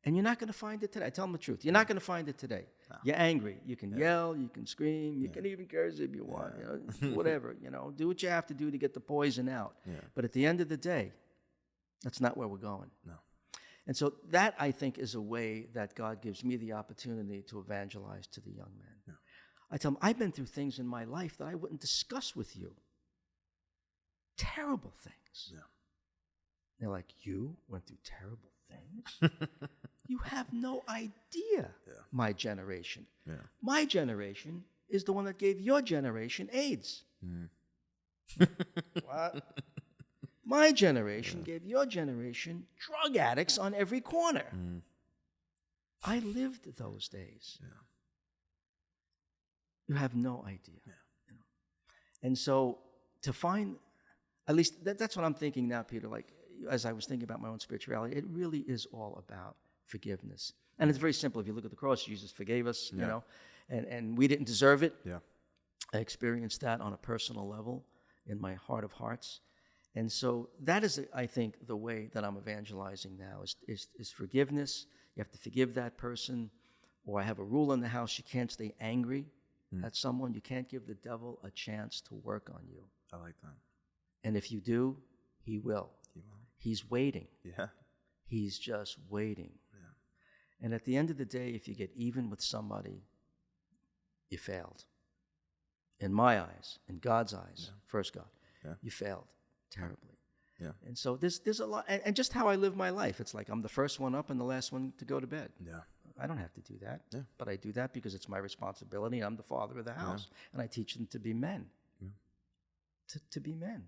And you're not going to find it today. I tell them the truth. You're not going to find it today. No. You're angry. You can yell. You can scream. You can even curse if you want. Whatever. Do what you have to do to get the poison out. Yeah. But at the end of the day, that's not where we're going. No. And so that, I think, is a way that God gives me the opportunity to evangelize to the young men. Yeah. I tell them, I've been through things in my life that I wouldn't discuss with you. Terrible things. Yeah. They're like, you went through terrible things? You have no idea, my generation. Yeah. My generation is the one that gave your generation AIDS. Mm. What? My generation gave your generation drug addicts on every corner. Mm. I lived those days. Yeah. You have no idea. Yeah. And so to find, at least that's what I'm thinking now, Peter, like as I was thinking about my own spirituality, it really is all about forgiveness. And it's very simple. If you look at the cross, Jesus forgave us, and we didn't deserve it. Yeah. I experienced that on a personal level in my heart of hearts. And so that is, I think, the way that I'm evangelizing now is forgiveness. You have to forgive that person. Or I have a rule in the house, you can't stay angry at someone. You can't give the devil a chance to work on you. I like that. And if you do, he will. He will. He's waiting. Yeah. He's just waiting. Yeah. And at the end of the day, if you get even with somebody, you failed. In my eyes, in God's eyes, first God, you failed terribly. Yeah. And so there's a lot, and just how I live my life, it's like I'm the first one up and the last one to go to bed. Yeah. I don't have to do that, but I do that because it's my responsibility. I'm the father of the house, and I teach them to be men. Yeah. To be men,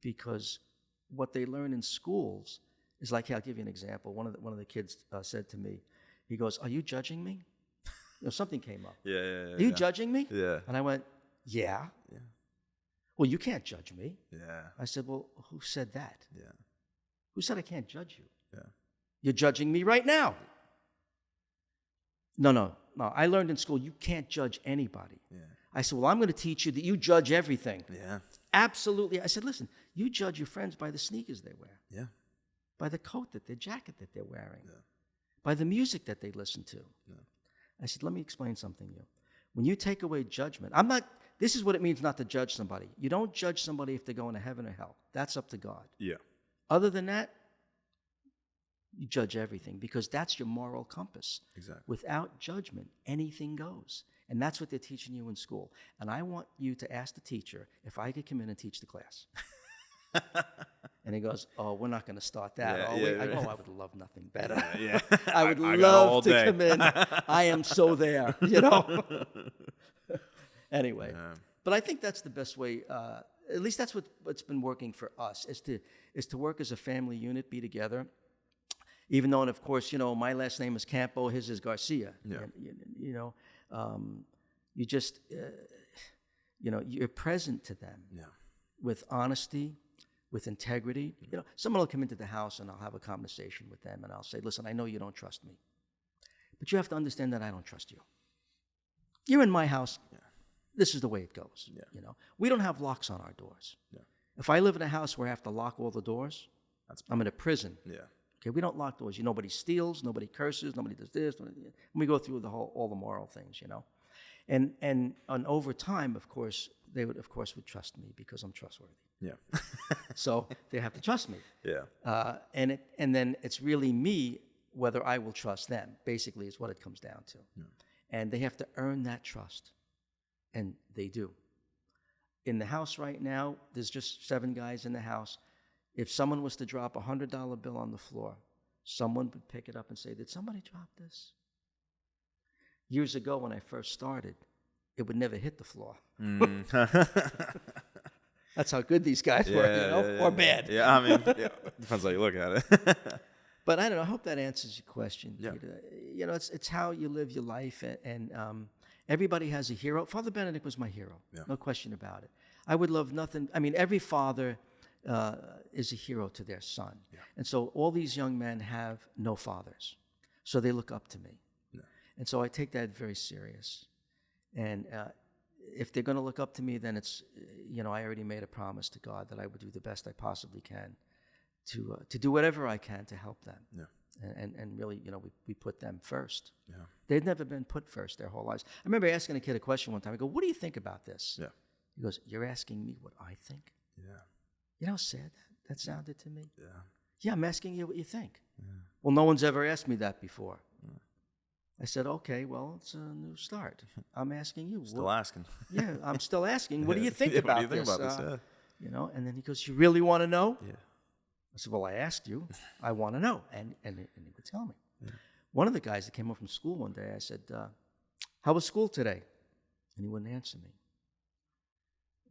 because what they learn in schools is like, I'll give you an example. One of the kids said to me, he goes, "Are you judging me?" Something came up. Yeah. Are you judging me? Yeah. And I went, yeah. Well, you can't judge me. Yeah. I said, well, who said that? Yeah. Who said I can't judge you? Yeah. You're judging me right now. No. no, I learned in school you can't judge anybody. Yeah. I said, well, I'm going to teach you that you judge everything. Yeah. Absolutely. I said, listen, you judge your friends by the sneakers they wear. Yeah. By the coat the jacket that they're wearing. Yeah. By the music that they listen to. Yeah. I said, let me explain something to you. When you take away judgment, this is what it means not to judge somebody. You don't judge somebody if they're going to heaven or hell. That's up to God. Yeah. Other than that, you judge everything because that's your moral compass. Exactly. Without judgment, anything goes. And that's what they're teaching you in school. And I want you to ask the teacher if I could come in and teach the class. And he goes, oh, we're not going to start that. I would love nothing better. Yeah. I would love to come in. I am so there, Anyway, but I think that's the best way. At least that's what's been working for us is to work as a family unit, be together. Even though, and of course, my last name is Campo, his is Garcia. Yeah. And, you just, you're present to them. Yeah. With honesty, with integrity. Someone will come into the house and I'll have a conversation with them and I'll say, listen, I know you don't trust me, but you have to understand that I don't trust you. You're in my house. Yeah. This is the way it goes. Yeah. We don't have locks on our doors. Yeah. If I live in a house where I have to lock all the doors, I'm in a prison. Yeah. Okay, we don't lock doors. Nobody steals, nobody curses, nobody does this. We go through all the moral things, And over time, of course, they would trust me because I'm trustworthy. Yeah. So they have to trust me. Yeah. And then it's really me whether I will trust them. Basically, is what it comes down to. Yeah. And they have to earn that trust, and they do. In the house right now, there's just 7 guys in the house. If someone was to drop a $100 bill on the floor, someone would pick it up and say, did somebody drop this? Years ago when I first started, it would never hit the floor. That's how good these guys were, or bad. Yeah, I mean, depends how you look at it. But I don't know, I hope that answers your question, Peter. It's how you live your life, and everybody has a hero. Father Benedict was my hero, no question about it. I would love nothing. I mean, every father is a hero to their son. Yeah. And so all these young men have no fathers. So they look up to me. Yeah. And so I take that very serious. And if they're going to look up to me, then it's, I already made a promise to God that I would do the best I possibly can to do whatever I can to help them. Yeah. And really, we put them first. Yeah. They've never been put first their whole lives. I remember asking a kid a question one time. I go, what do you think about this? Yeah. He goes, you're asking me what I think? Yeah. You know how sad that sounded to me? Yeah. Yeah, I'm asking you what you think. Yeah. Well, no one's ever asked me that before. Yeah. I said, okay, well, it's a new start. I'm asking you. Still asking. Yeah, I'm still asking. What do you think about this? What do you think about this? And then he goes, you really want to know? Yeah. I said, well, I asked you. I want to know. And he would tell me. Yeah. One of the guys that came home from school one day, I said, how was school today? And he wouldn't answer me.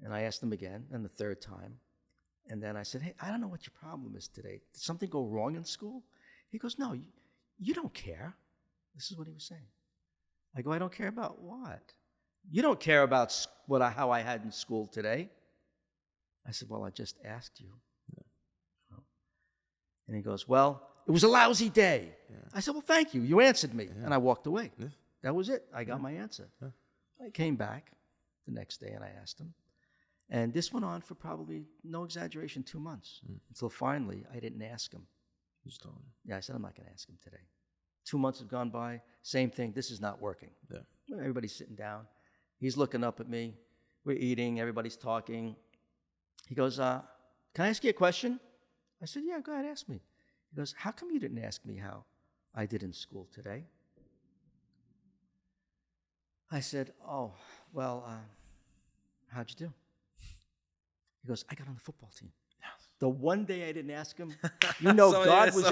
And I asked him again, and the third time. And then I said, hey, I don't know what your problem is today. Did something go wrong in school? He goes, no, you don't care. This is what he was saying. I go, I don't care about what? You don't care about how I had in school today. I said, well, I just asked you. Yeah. And he goes, well, it was a lousy day. Yeah. I said, well, thank you. You answered me. Yeah. And I walked away. Yeah. That was it. I got my answer. Yeah. I came back the next day and I asked him. And this went on for probably, no exaggeration, 2 months. Until finally, I didn't ask him. You just told him. Yeah, I said, I'm not going to ask him today. 2 months have gone by. Same thing. This is not working. Yeah. Everybody's sitting down. He's looking up at me. We're eating. Everybody's talking. He goes, can I ask you a question? I said, yeah, go ahead, ask me. He goes, how come you didn't ask me how I did in school today? I said, oh, well, how'd you do? He goes, I got on the football team. Yes. The one day I didn't ask him, God was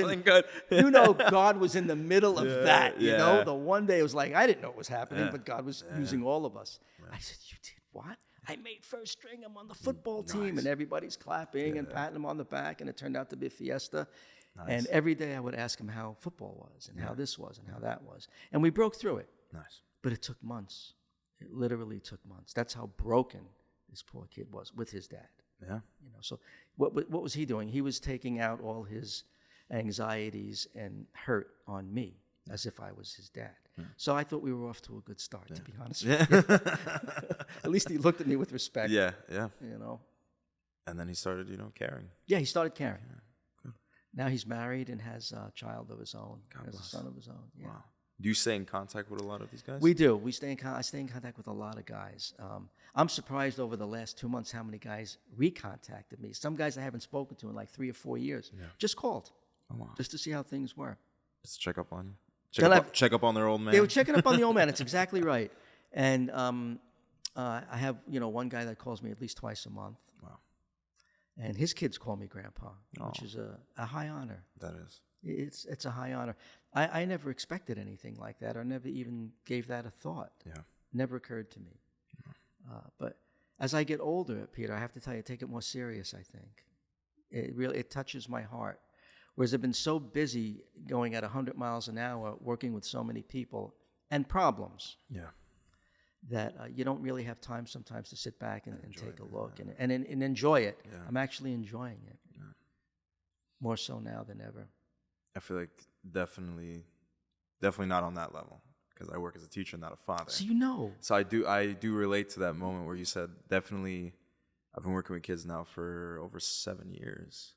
God was in the middle of that. The one day it was like I didn't know what was happening, but God was using all of us. Yeah. I said, you did what? I made first string. I'm on the football team, and everybody's clapping and patting him on the back, and it turned out to be a fiesta. Nice. And every day I would ask him how football was, and how this was, and how that was, and we broke through it. Nice. But it took months. It literally took months. That's how broken this poor kid was with his dad. Yeah. So what was he doing? He was taking out all his anxieties and hurt on me. as if I was his dad. So I thought we were off to a good start, to be honest Yeah. with you. At least he looked at me with respect. Yeah, yeah. You know. And then he started, caring. Yeah, he started caring. Yeah. Now he's married and has a child of his own. Has a son of his own. Yeah. Wow. Do you stay in contact with a lot of these guys? We do. I stay in contact with a lot of guys. I'm surprised over the last 2 months how many guys recontacted me. Some guys I haven't spoken to in like 3 or 4 years just called, just to see how things were. Just check up on you. Check up on their old man. They were checking up on the old man. It's exactly right. And I have one guy that calls me at least twice a month. Wow. And his kids call me Grandpa, which is a high honor. That is. It's a high honor. I never expected anything like that, or never even gave that a thought. Yeah. Never occurred to me. But as I get older, Peter, I have to tell you, I take it more serious, I think. It touches my heart. Whereas I've been so busy going at 100 miles an hour, working with so many people and problems. Yeah. That you don't really have time sometimes to sit back and take a look and enjoy it. Yeah. I'm actually enjoying it. Yeah. More so now than ever. I feel like definitely not on that level, because I work as a teacher, not a father. So you know. So I do relate to that moment where you said, definitely, I've been working with kids now for over 7 years.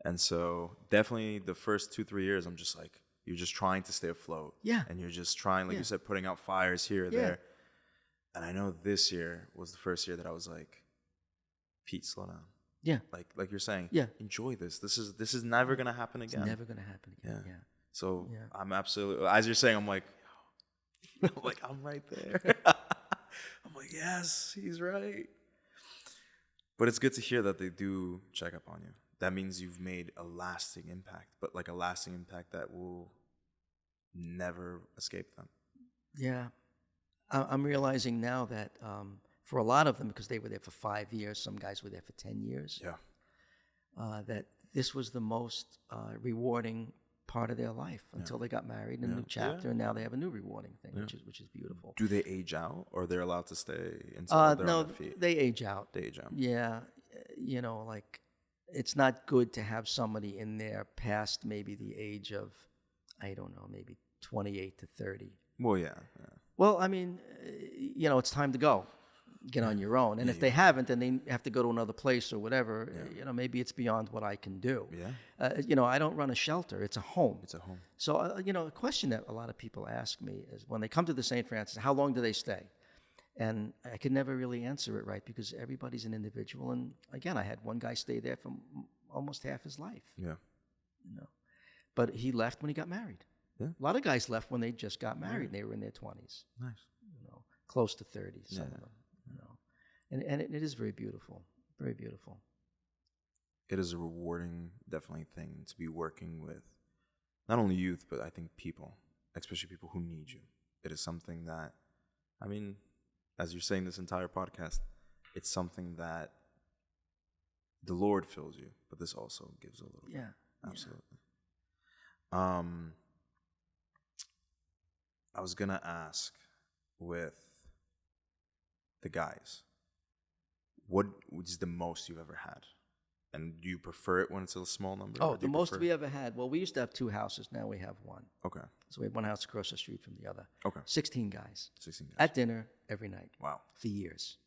And so definitely the first 2-3 years, I'm just like, you're just trying to stay afloat. Yeah. And you're just trying, like you said, putting out fires here or there. And I know this year was the first year that I was like, Pete, slow down. Yeah. Like you're saying, enjoy this. This is never going to happen again. It's never going to happen again. Yeah. So I'm absolutely, as you're saying, I'm like, I'm right there. I'm like, yes, he's right. But it's good to hear that they do check up on you. That means you've made a lasting impact, but like a lasting impact that will never escape them. Yeah. I'm realizing now that for a lot of them, because they were there for 5 years, some guys were there for 10 years, that this was the most rewarding part of their life until they got married in a new chapter, and now they have a new rewarding thing, which is beautiful. Do they age out, or they're allowed to stay until they're on their feet? They age out. They age out. Yeah. Like, it's not good to have somebody in there past maybe the age of, I don't know, maybe 28 to 30. Well, yeah. Well, I mean, it's time to go. Get on your own. And if they haven't, then they have to go to another place or whatever. Maybe it's beyond what I can do. Yeah. I don't run a shelter. It's a home. It's a home. So, a question that a lot of people ask me is, when they come to the St. Francis, how long do they stay? And I could never really answer it right, because everybody's an individual. And again, I had one guy stay there for almost half his life. Yeah. But he left when he got married. Yeah. A lot of guys left when they just got married. And they were in their 20s. Nice. Close to 30, some of them. And it is very beautiful. Very beautiful. It is a rewarding, definitely, thing to be working with not only youth, but I think people, especially people who need you. It is something that, I mean, as you're saying this entire podcast, it's something that the Lord fills you, but this also gives a little bit. Absolutely. Yeah. I was going to ask, with the guys, what is the most you've ever had? And do you prefer it when it's a small number? Oh, the most we ever had. Well, we used to have 2 houses. Now we have 1. Okay. So we have 1 house across the street from the other. Okay. 16 guys. 16 guys. At dinner every night. Wow. For years.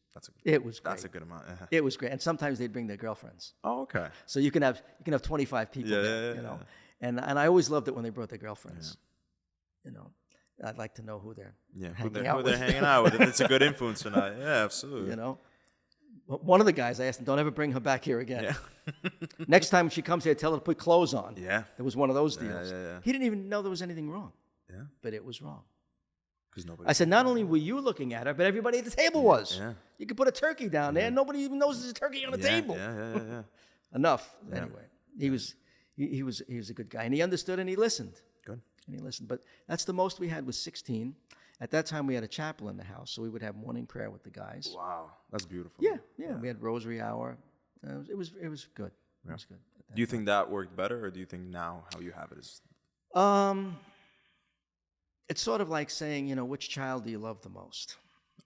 It was great. That's a good amount. Yeah. It was great. And sometimes they'd bring their girlfriends. Oh, okay. So you can have 25 people there, you know. And I always loved it when they brought their girlfriends. Yeah. I'd like to know who they're hanging out with. Hanging out with. If it's a good influence or not. Yeah, absolutely. One of the guys, I asked him, don't ever bring her back here again. Yeah. Next time she comes here, tell her to put clothes on. Yeah. It was one of those deals. Yeah. He didn't even know there was anything wrong. Yeah. But it was wrong. I said, not only were you looking at her, but everybody at the table was. Yeah. You could put a turkey down there, and nobody even knows there's a turkey on the table. Yeah. Enough. Yeah. Anyway, he was a good guy, and he understood and he listened. Good. And he listened. But that's the most we had, was 16. At that time, we had a chapel in the house, so we would have morning prayer with the guys. Wow, that's beautiful. Yeah. We had rosary hour. It was good. Yeah. It was good. Do you think that worked better, or do you think now how you have it is? It's sort of like saying, which child do you love the most?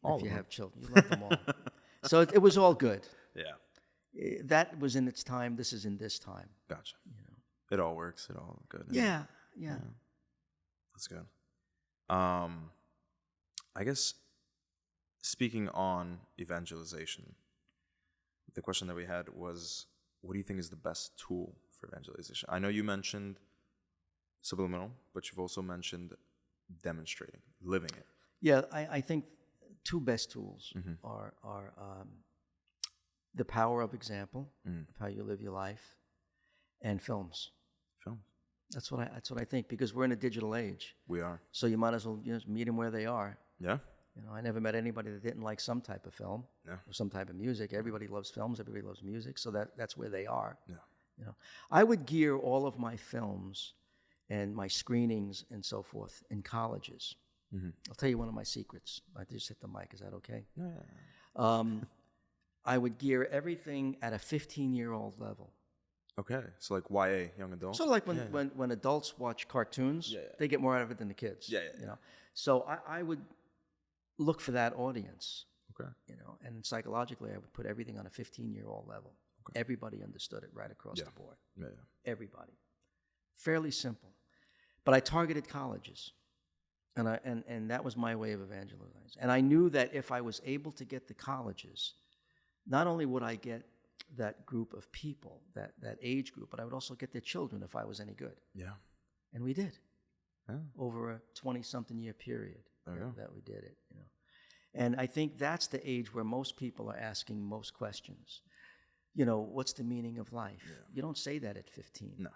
All if you of them. have children, you love them all. So it was all good. Yeah. That was in its time. This is in this time. Gotcha. It all works. It all good. Yeah. That's good. I guess speaking on evangelization, the question that we had was, what do you think is the best tool for evangelization? I know you mentioned subliminal, but you've also mentioned demonstrating, living it. Yeah, I think two best tools are the power of example, of how you live your life, and films. Films. That's what I think, because we're in a digital age. We are. So you might as well meet them where they are. Yeah. I never met anybody that didn't like some type of film or some type of music. Everybody loves films. Everybody loves music. So that's where they are. Yeah. I would gear all of my films and my screenings and so forth in colleges. I'll tell you one of my secrets. I just hit the mic. Is that okay? Yeah. I would gear everything at a 15-year-old level. Okay, so like YA, young adult. So like when adults watch cartoons, they get more out of it than the kids. Yeah. So I would look for that audience. Okay. And psychologically, I would put everything on a 15-year-old level. Okay. Everybody understood it right across the board. Yeah. Everybody. Fairly simple. But I targeted colleges. And that was my way of evangelizing. And I knew that if I was able to get the colleges, not only would I get that group of people, that age group, but I would also get their children if I was any good. Yeah. And we did. Yeah. Over a 20-something year period that we did it. And I think that's the age where most people are asking most questions. What's the meaning of life? Yeah. You don't say that at 15. No.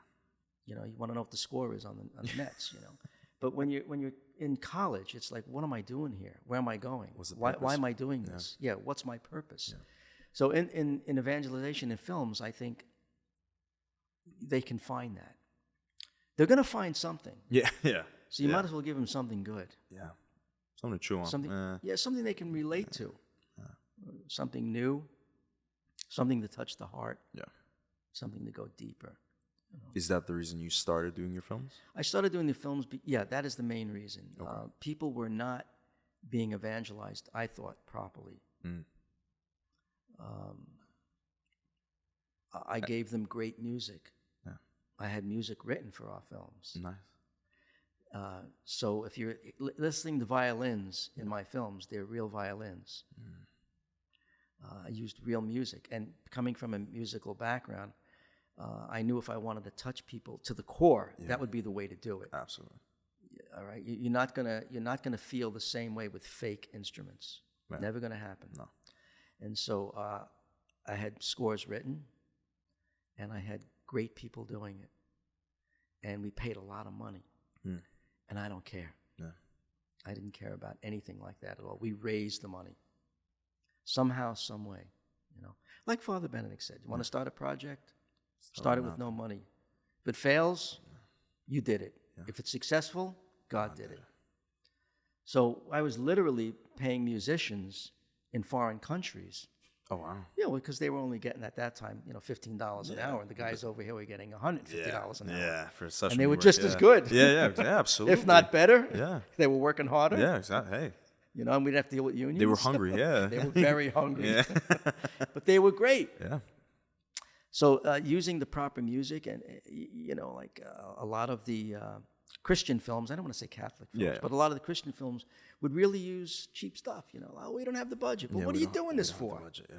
You want to know what the score is on the Mets, But when you're in college, it's like, what am I doing here? Where am I going? Why am I doing this? Yeah, what's my purpose? Yeah. So in evangelization in films, I think they can find that. They're going to find something. Yeah. So you might as well give them something good. Yeah. Something to chew on. Something they can relate to. Something new. Something to touch the heart. Yeah. Something to go deeper. Is that the reason you started doing your films? I started doing the films, that is the main reason. Okay. People were not being evangelized, I thought, properly. I gave them great music. Yeah. I had music written for our films. Nice. So if you're listening to violins in my films, they're real violins. I used real music. And coming from a musical background, I knew if I wanted to touch people to the core, that would be the way to do it. Absolutely. All right, you're not gonna feel the same way with fake instruments. Right. Never gonna happen. No. And so I had scores written, and I had great people doing it, and we paid a lot of money, and I don't care. Yeah. I didn't care about anything like that at all. We raised the money somehow, some way. Like Father Benedict said, you want to start a project? Start it with no money. If it fails, you did it. Yeah. If it's successful, God did it. So I was literally paying musicians in foreign countries. Oh, wow. Because they were only getting at that time, $15 an hour, and the guys over here were getting $150 an hour. Yeah, for such. And they were just as good. Yeah, absolutely. If not better. Yeah. They were working harder. Yeah, exactly. Hey. And we'd have to deal with unions. They were hungry, yeah. They were very hungry. Yeah. But they were great. Yeah. So using the proper music and, a lot of the Christian films, I don't want to say Catholic films, but a lot of the Christian films would really use cheap stuff. We don't have the budget. But what are you doing this for? Budget,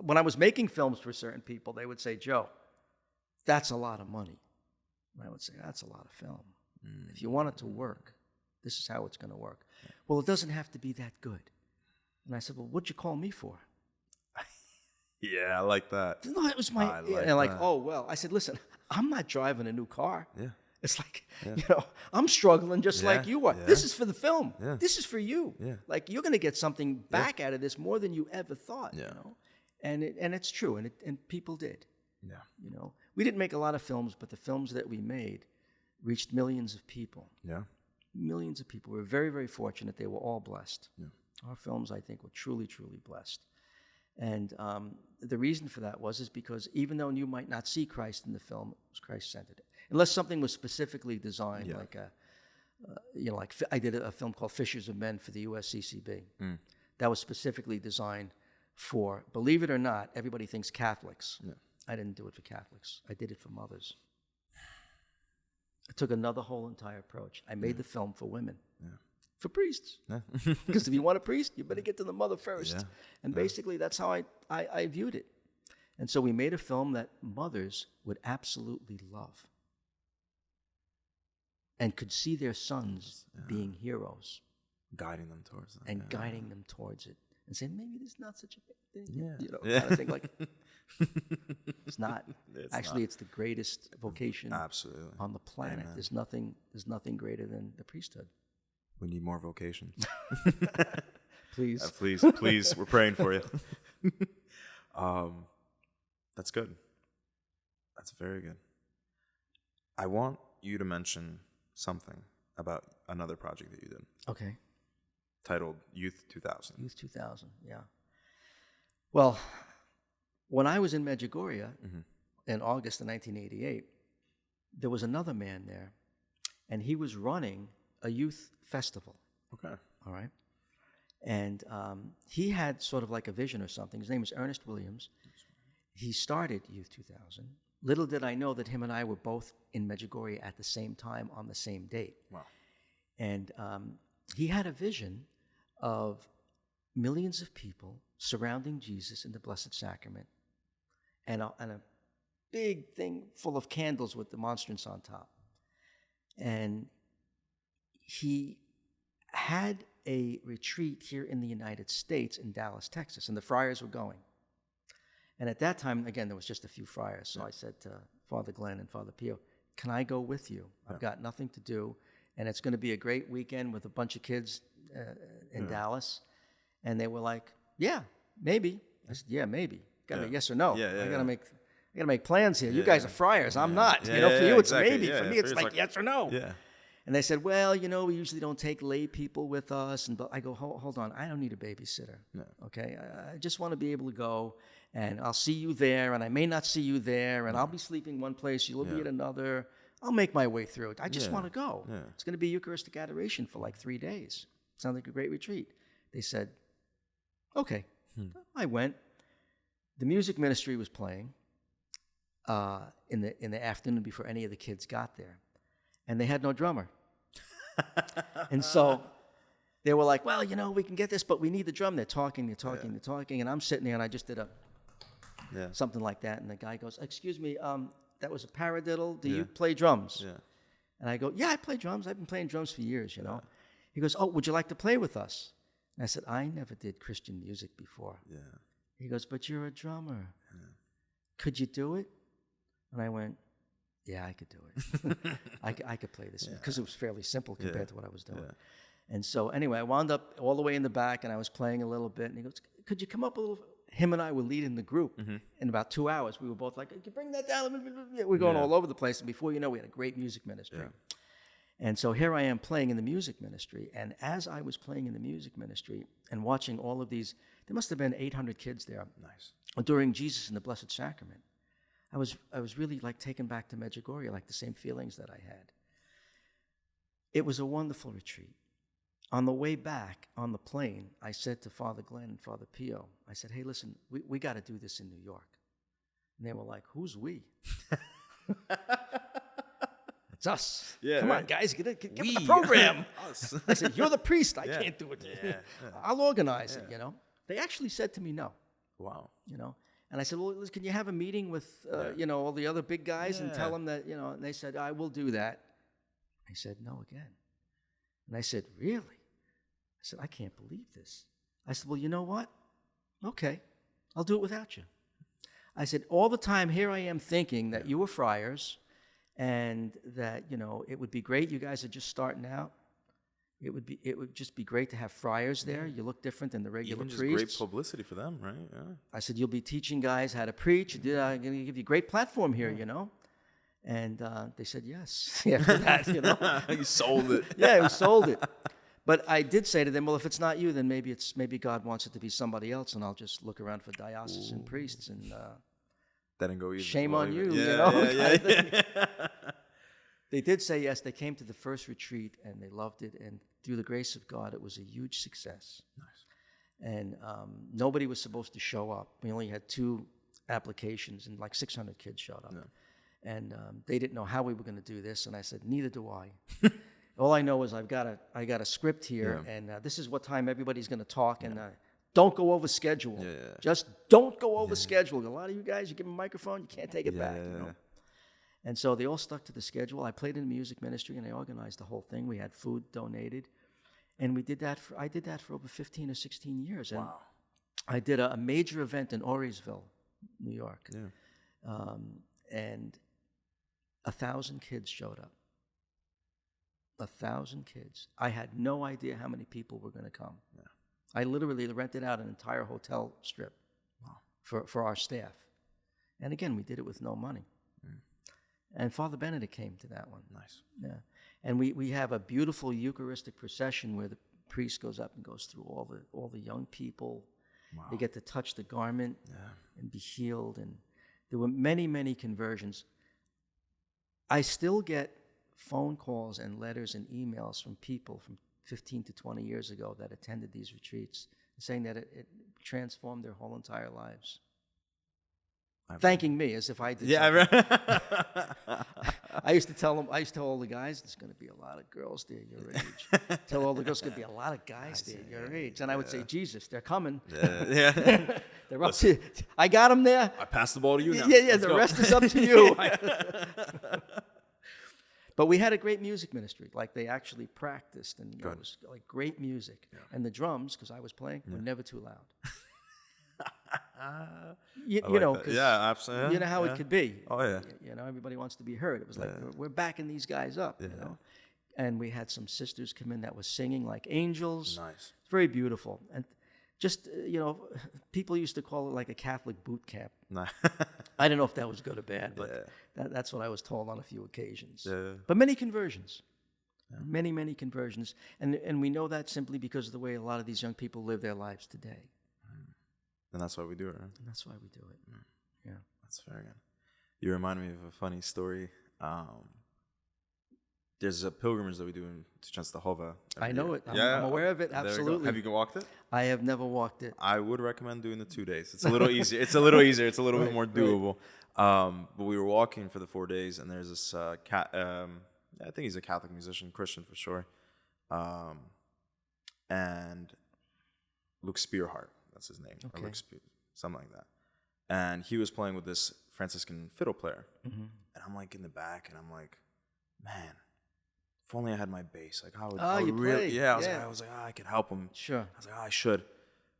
When I was making films for certain people, they would say, Joe, that's a lot of money. And I would say, that's a lot of film. If you want it to work, this is how it's going to work. Yeah. Well, it doesn't have to be that good. And I said, well, what'd you call me for? Yeah, I like that. No, it was my, oh, well. I said, listen, I'm not driving a new car. Yeah. It's like, I'm struggling just like you are. Yeah. This is for the film. Yeah. This is for you. Yeah. Like, you're going to get something back out of this more than you ever thought, And it's true, and people did. Yeah. We didn't make a lot of films, but the films that we made reached millions of people. Yeah. Millions of people. We were very, very fortunate. They were all blessed. Yeah. Our films, I think, were truly, truly blessed. And the reason for that is because even though you might not see Christ in the film, it was Christ-centered. Unless something was specifically designed, like I did a film called Fishers of Men for the USCCB. That was specifically designed for, believe it or not, everybody thinks Catholics. Yeah. I didn't do it for Catholics. I did it for mothers. I took another whole entire approach. I made the film for women. Yeah. For priests. Because if you want a priest, you better get to the mother first. Yeah. And basically, that's how I viewed it. And so we made a film that mothers would absolutely love and could see their sons being heroes. Guiding them towards that. And guiding them towards it. And saying, maybe this is not such a bad thing. Yeah. You know, kind of thing. Like, it's not. It's the greatest vocation on the planet. Amen. There's nothing greater than the priesthood. We need more vocations. Please. Please. We're praying for you. That's good. That's very good. I want you to mention something about another project that you did. Okay. Titled Youth 2000. Youth 2000, yeah. Well, when I was in Medjugorje in August of 1988, there was another man there, and he was running a youth festival. Okay. All right. And he had sort of like a vision or something. His name was Ernest Williams. He started Youth 2000. Little did I know that him and I were both in Medjugorje at the same time on the same date. Wow. And he had a vision of millions of people surrounding Jesus in the Blessed Sacrament and a big thing full of candles with the monstrance on top. And he had a retreat here in the United States in Dallas, Texas, and the friars were going. And at that time, again, there was just a few friars. So I said to Father Glenn and Father Pio, can I go with you? I've got nothing to do. And it's going to be a great weekend with a bunch of kids in Dallas. And they were like, yeah, maybe. I said, yeah, maybe. Got to yes or no. I got to make plans here. You guys are friars. I'm not. For you, it's maybe. For me, it's like yes or no. Yeah. And they said, well, we usually don't take lay people with us. And I go, hold on. I don't need a babysitter. No. Okay? I just want to be able to go, and I'll see you there, and I may not see you there, and I'll be sleeping one place, you'll be at another. I'll make my way through it. I just want to go. Yeah. It's going to be Eucharistic adoration for like 3 days. Sounds like a great retreat. They said, okay. I went. The music ministry was playing in the afternoon before any of the kids got there. And they had no drummer. And so they were like, well, we can get this, but we need the drum. They're talking. And I'm sitting there, and I just did something like that. And the guy goes, excuse me, that was a paradiddle. Do you play drums? Yeah. And I go, yeah, I play drums. I've been playing drums for years, you know. He goes, oh, would you like to play with us? And I said, I never did Christian music before. Yeah. He goes, but you're a drummer. Yeah. Could you do it? And I went, yeah, I could do it. I could play this because it was fairly simple compared to what I was doing. Yeah. And so anyway, I wound up all the way in the back, and I was playing a little bit. And he goes, could you come up a little? Him and I were leading the group. In about 2 hours, we were both like, "Can you bring that down?" We're going all over the place. And before you know, we had a great music ministry. Yeah. And so here I am playing in the music ministry. And as I was playing in the music ministry and watching all of these, there must have been 800 kids there. Nice. During Jesus in the Blessed Sacrament. I was really like taken back to Medjugorje, like the same feelings that I had. It was a wonderful retreat. On the way back on the plane, I said to Father Glenn and Father Pio, I said, hey, listen, we got to do this in New York. And they were like, who's we? It's us. Yeah, come on, guys, get with the program. Us. I said, you're the priest. I can't do it. Yeah. I'll organize it, They actually said to me, no. Wow. And I said, well, can you have a meeting with, all the other big guys and tell them that, and they said, I will do that. I said, no again. And I said, really? I said, I can't believe this. I said, well, you know what? Okay, I'll do it without you. I said, all the time here I am thinking that you were friars and that, it would be great. You guys are just starting out. It would just be great to have friars there. You look different than the regular priests. Even just great publicity for them, right? Yeah. I said, you'll be teaching guys how to preach. I'm going to give you a great platform here, And they said yes after that, You sold it. Yeah, we sold it. But I did say to them, well, if it's not you, then maybe God wants it to be somebody else, and I'll just look around for diocesan priests, and that didn't go easy. Shame on you, They did say yes. They came to the first retreat, and they loved it, and through the grace of God, it was a huge success. Nice. And nobody was supposed to show up. We only had 2 applications, and like 600 kids showed up. No. and they didn't know how we were going to do this. And I said, neither do I. All I know is I got a script here, and this is what time everybody's going to talk, and don't go over schedule. Yeah. Just don't go over schedule. A lot of you guys, you give them a microphone, you can't take it back. You know? And so they all stuck to the schedule. I played in the music ministry, and I organized the whole thing. We had food donated, and I did that for over 15 or 16 years. And Wow. I did a major event in Orisville, New York, and 1,000 kids showed up. 1,000 kids. I had no idea how many people were going to come. Yeah. I literally rented out an entire hotel strip for our staff. And again, we did it with no money. And Father Benedict came to that one. Nice. Yeah. And we have a beautiful Eucharistic procession where the priest goes up and goes through all the young people. Wow. They get to touch the garment and be healed. And there were many, many conversions. I still get phone calls and letters and emails from people from 15 to 20 years ago that attended these retreats, saying that it transformed their whole entire lives. Thanking me as if I did something. I used to tell all the guys, there's going to be a lot of girls there your age. Tell all the girls, there's going to be a lot of guys there your age. And I would say, Jesus, they're coming. They're up to, I got them there. I passed the ball to you now. Yeah, the rest is up to you. But we had a great music ministry. Like, they actually practiced, and it was like great music. Yeah. And the drums, because I was playing, were never too loud. You know, absolutely. You know how it could be. Oh yeah. You know, everybody wants to be heard. It was like we're backing these guys up. You know, and we had some sisters come in that was singing like angels. Nice. It's very beautiful, and just people used to call it like a Catholic boot camp. I don't know if that was good or bad, but that's what I was told on a few occasions. Yeah. But many conversions. Many conversions, and we know that simply because of the way a lot of these young people live their lives today. And that's why we do it, right? And that's why we do it. Yeah. That's very good. You remind me of a funny story. There's a pilgrimage that we do to Częstochowa. I know it. I'm aware of it. Absolutely. Have you walked it? I have never walked it. I would recommend doing the 2 days. It's a little easier. It's a little easier. It's a little bit more doable. Right. But we were walking for the 4 days, and there's this cat. I think he's a Catholic musician, Christian for sure. And Luke Spearheart. That's his name. Okay. Or something like that. And he was playing with this Franciscan fiddle player. Mm-hmm. And I'm like in the back, and I'm like, man, if only I had my bass. Like, how would I really? Yeah, I was like, I could help him. Sure. I was like, I should.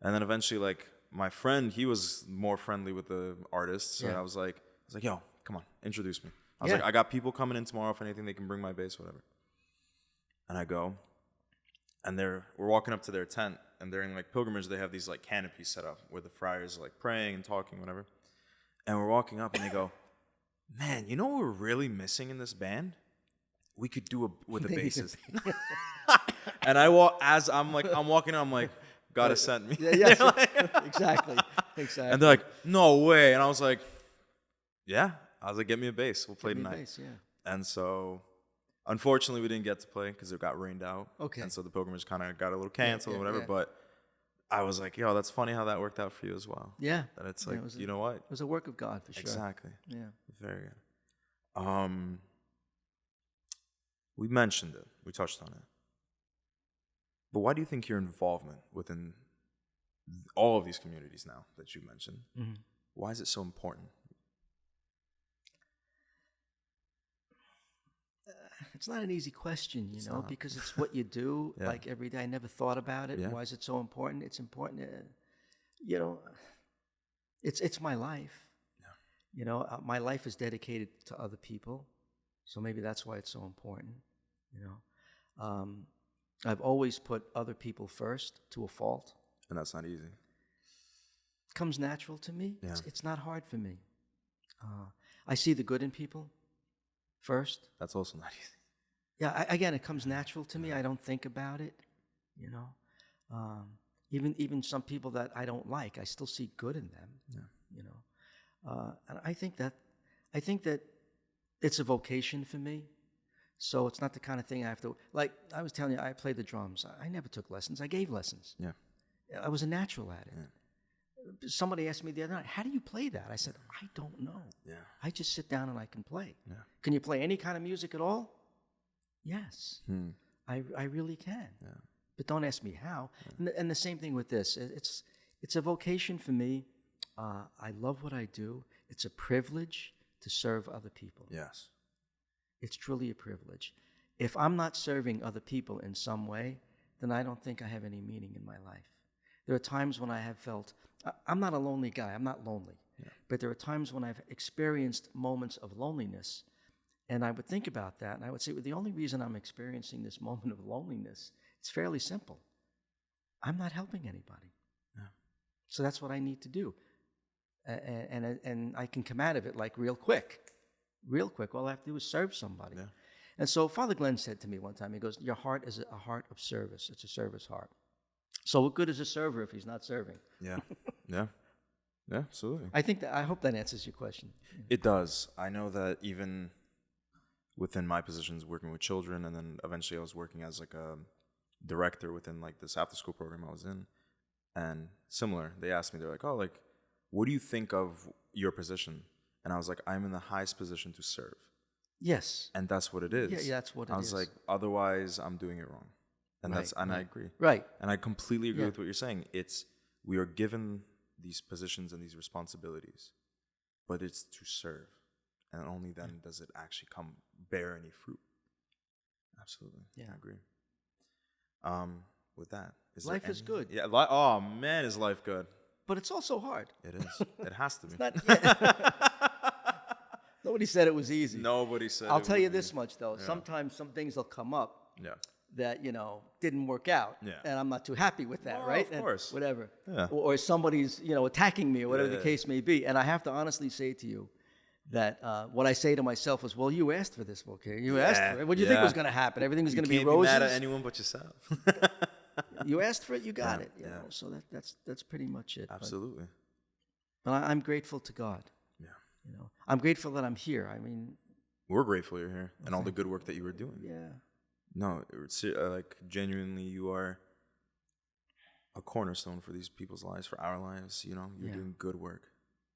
And then eventually, like, my friend, he was more friendly with the artists. So I was like, yo, come on, introduce me. I was like, I got people coming in tomorrow. If anything, they can bring my bass, whatever. And I go, and we're walking up to their tent. And during like pilgrimage, they have these like canopies set up where the friars are like praying and talking, whatever. And we're walking up, and they go, "Man, you know what we're really missing in this band? We could do with a bassist." And I'm walking, I'm like, God has sent me. Yes, exactly. And they're like, "No way!" And I was like, "Yeah." I was like, "Get me a bass. We'll play tonight." Bass, And so, unfortunately, we didn't get to play because it got rained out. Okay. And so the pilgrimage kind of got a little canceled or whatever. Yeah. But I was like, yo, that's funny how that worked out for you as well. Yeah. That it's like, you know what? It was a work of God for sure. Exactly. Yeah. Very good. We mentioned it. We touched on it. But why do you think your involvement within all of these communities now that you mentioned, why is it so important? It's not an easy question, because it's what you do like every day. I never thought about it. Yeah. Why is it so important? It's important, it's my life. Yeah. My life is dedicated to other people. So maybe that's why it's so important, I've always put other people first to a fault. And that's not easy. It comes natural to me. Yeah. It's not hard for me. I see the good in people first. That's also not easy. Yeah, again, it comes natural to me. I don't think about it, Even some people that I don't like, I still see good in them, And I think that it's a vocation for me. So it's not the kind of thing I have to, like I was telling you, I played the drums. I never took lessons. I gave lessons. Yeah. I was a natural at it. Somebody asked me the other night, how do you play that? I said, I don't know. Yeah. I just sit down and I can play. Yeah. Can you play any kind of music at all? Yes. I really can. Yeah. But don't ask me how. Yeah. And the same thing with this. It's a vocation for me. I love what I do. It's a privilege to serve other people. Yes. It's truly a privilege. If I'm not serving other people in some way, then I don't think I have any meaning in my life. There are times when I have felt, I'm not a lonely guy, I'm not lonely. Yeah. But there are times when I've experienced moments of loneliness, and I would think about that, and I would say, well, the only reason I'm experiencing this moment of loneliness, it's fairly simple. I'm not helping anybody. Yeah. So that's what I need to do. And I can come out of it like real quick. All I have to do is serve somebody. Yeah. And so Father Glenn said to me one time, he goes, your heart is a heart of service. It's a service heart. So what good is a server if he's not serving? Yeah, yeah, yeah, absolutely. I hope that answers your question. It does. I know that even within my positions working with children, and then eventually I was working as like a director within like this after school program I was in, and similar, they asked me, they're like, oh, like, what do you think of your position? And I was like, I'm in the highest position to serve. Yes. And that's what it is. Yeah, that's what it is. I was like, otherwise I'm doing it wrong. And right, I agree. Right. And I completely agree with what you're saying. We are given these positions and these responsibilities, but it's to serve. And only then does it actually bear any fruit. Absolutely. Yeah. I agree. With that. Life is good. Yeah. Oh man, is life good. But it's also hard. It is. It has to be. Nobody said it was easy. Nobody said I'll tell you this much, though. Yeah. Sometimes some things will come up. Yeah. That, didn't work out. Yeah. And I'm not too happy with that, right? Of course. And whatever. Yeah. Or somebody's, attacking me or whatever the case may be. And I have to honestly say to you that what I say to myself is, well, you asked for this book here. You asked for it. What do you think was going to happen? Everything was going to be roses? You can't be mad at anyone but yourself. You asked for it, you got it. You know? So that's pretty much it. Absolutely. But I'm grateful to God. Yeah. I'm grateful that I'm here. I mean, we're grateful you're here and all the good work that you were doing. Yeah. No, like genuinely, you are a cornerstone for these people's lives, for our lives. You're doing good work,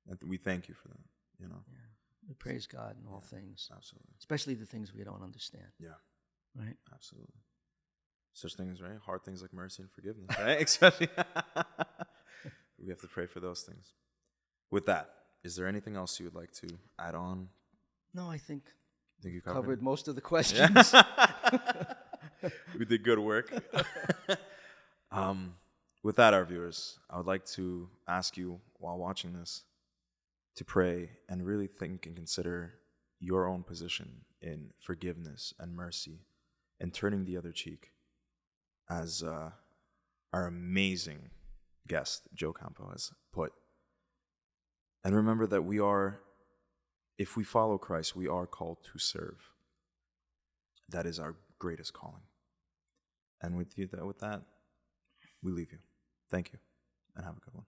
and we thank you for that. Yeah. We praise God in all things. Absolutely. Especially the things we don't understand. Yeah. Right. Absolutely. Such things, right? Hard things like mercy and forgiveness, right? Especially, we have to pray for those things. With that, is there anything else you would like to add on? No, I think you covered most of the questions. We did good work. With that, our viewers, I would like to ask you, while watching this, to pray and really think and consider your own position in forgiveness and mercy and turning the other cheek, as our amazing guest, Joe Campo, has put. And remember that if we follow Christ, we are called to serve. That is our greatest calling. And with that, we leave you. Thank you, and have a good one.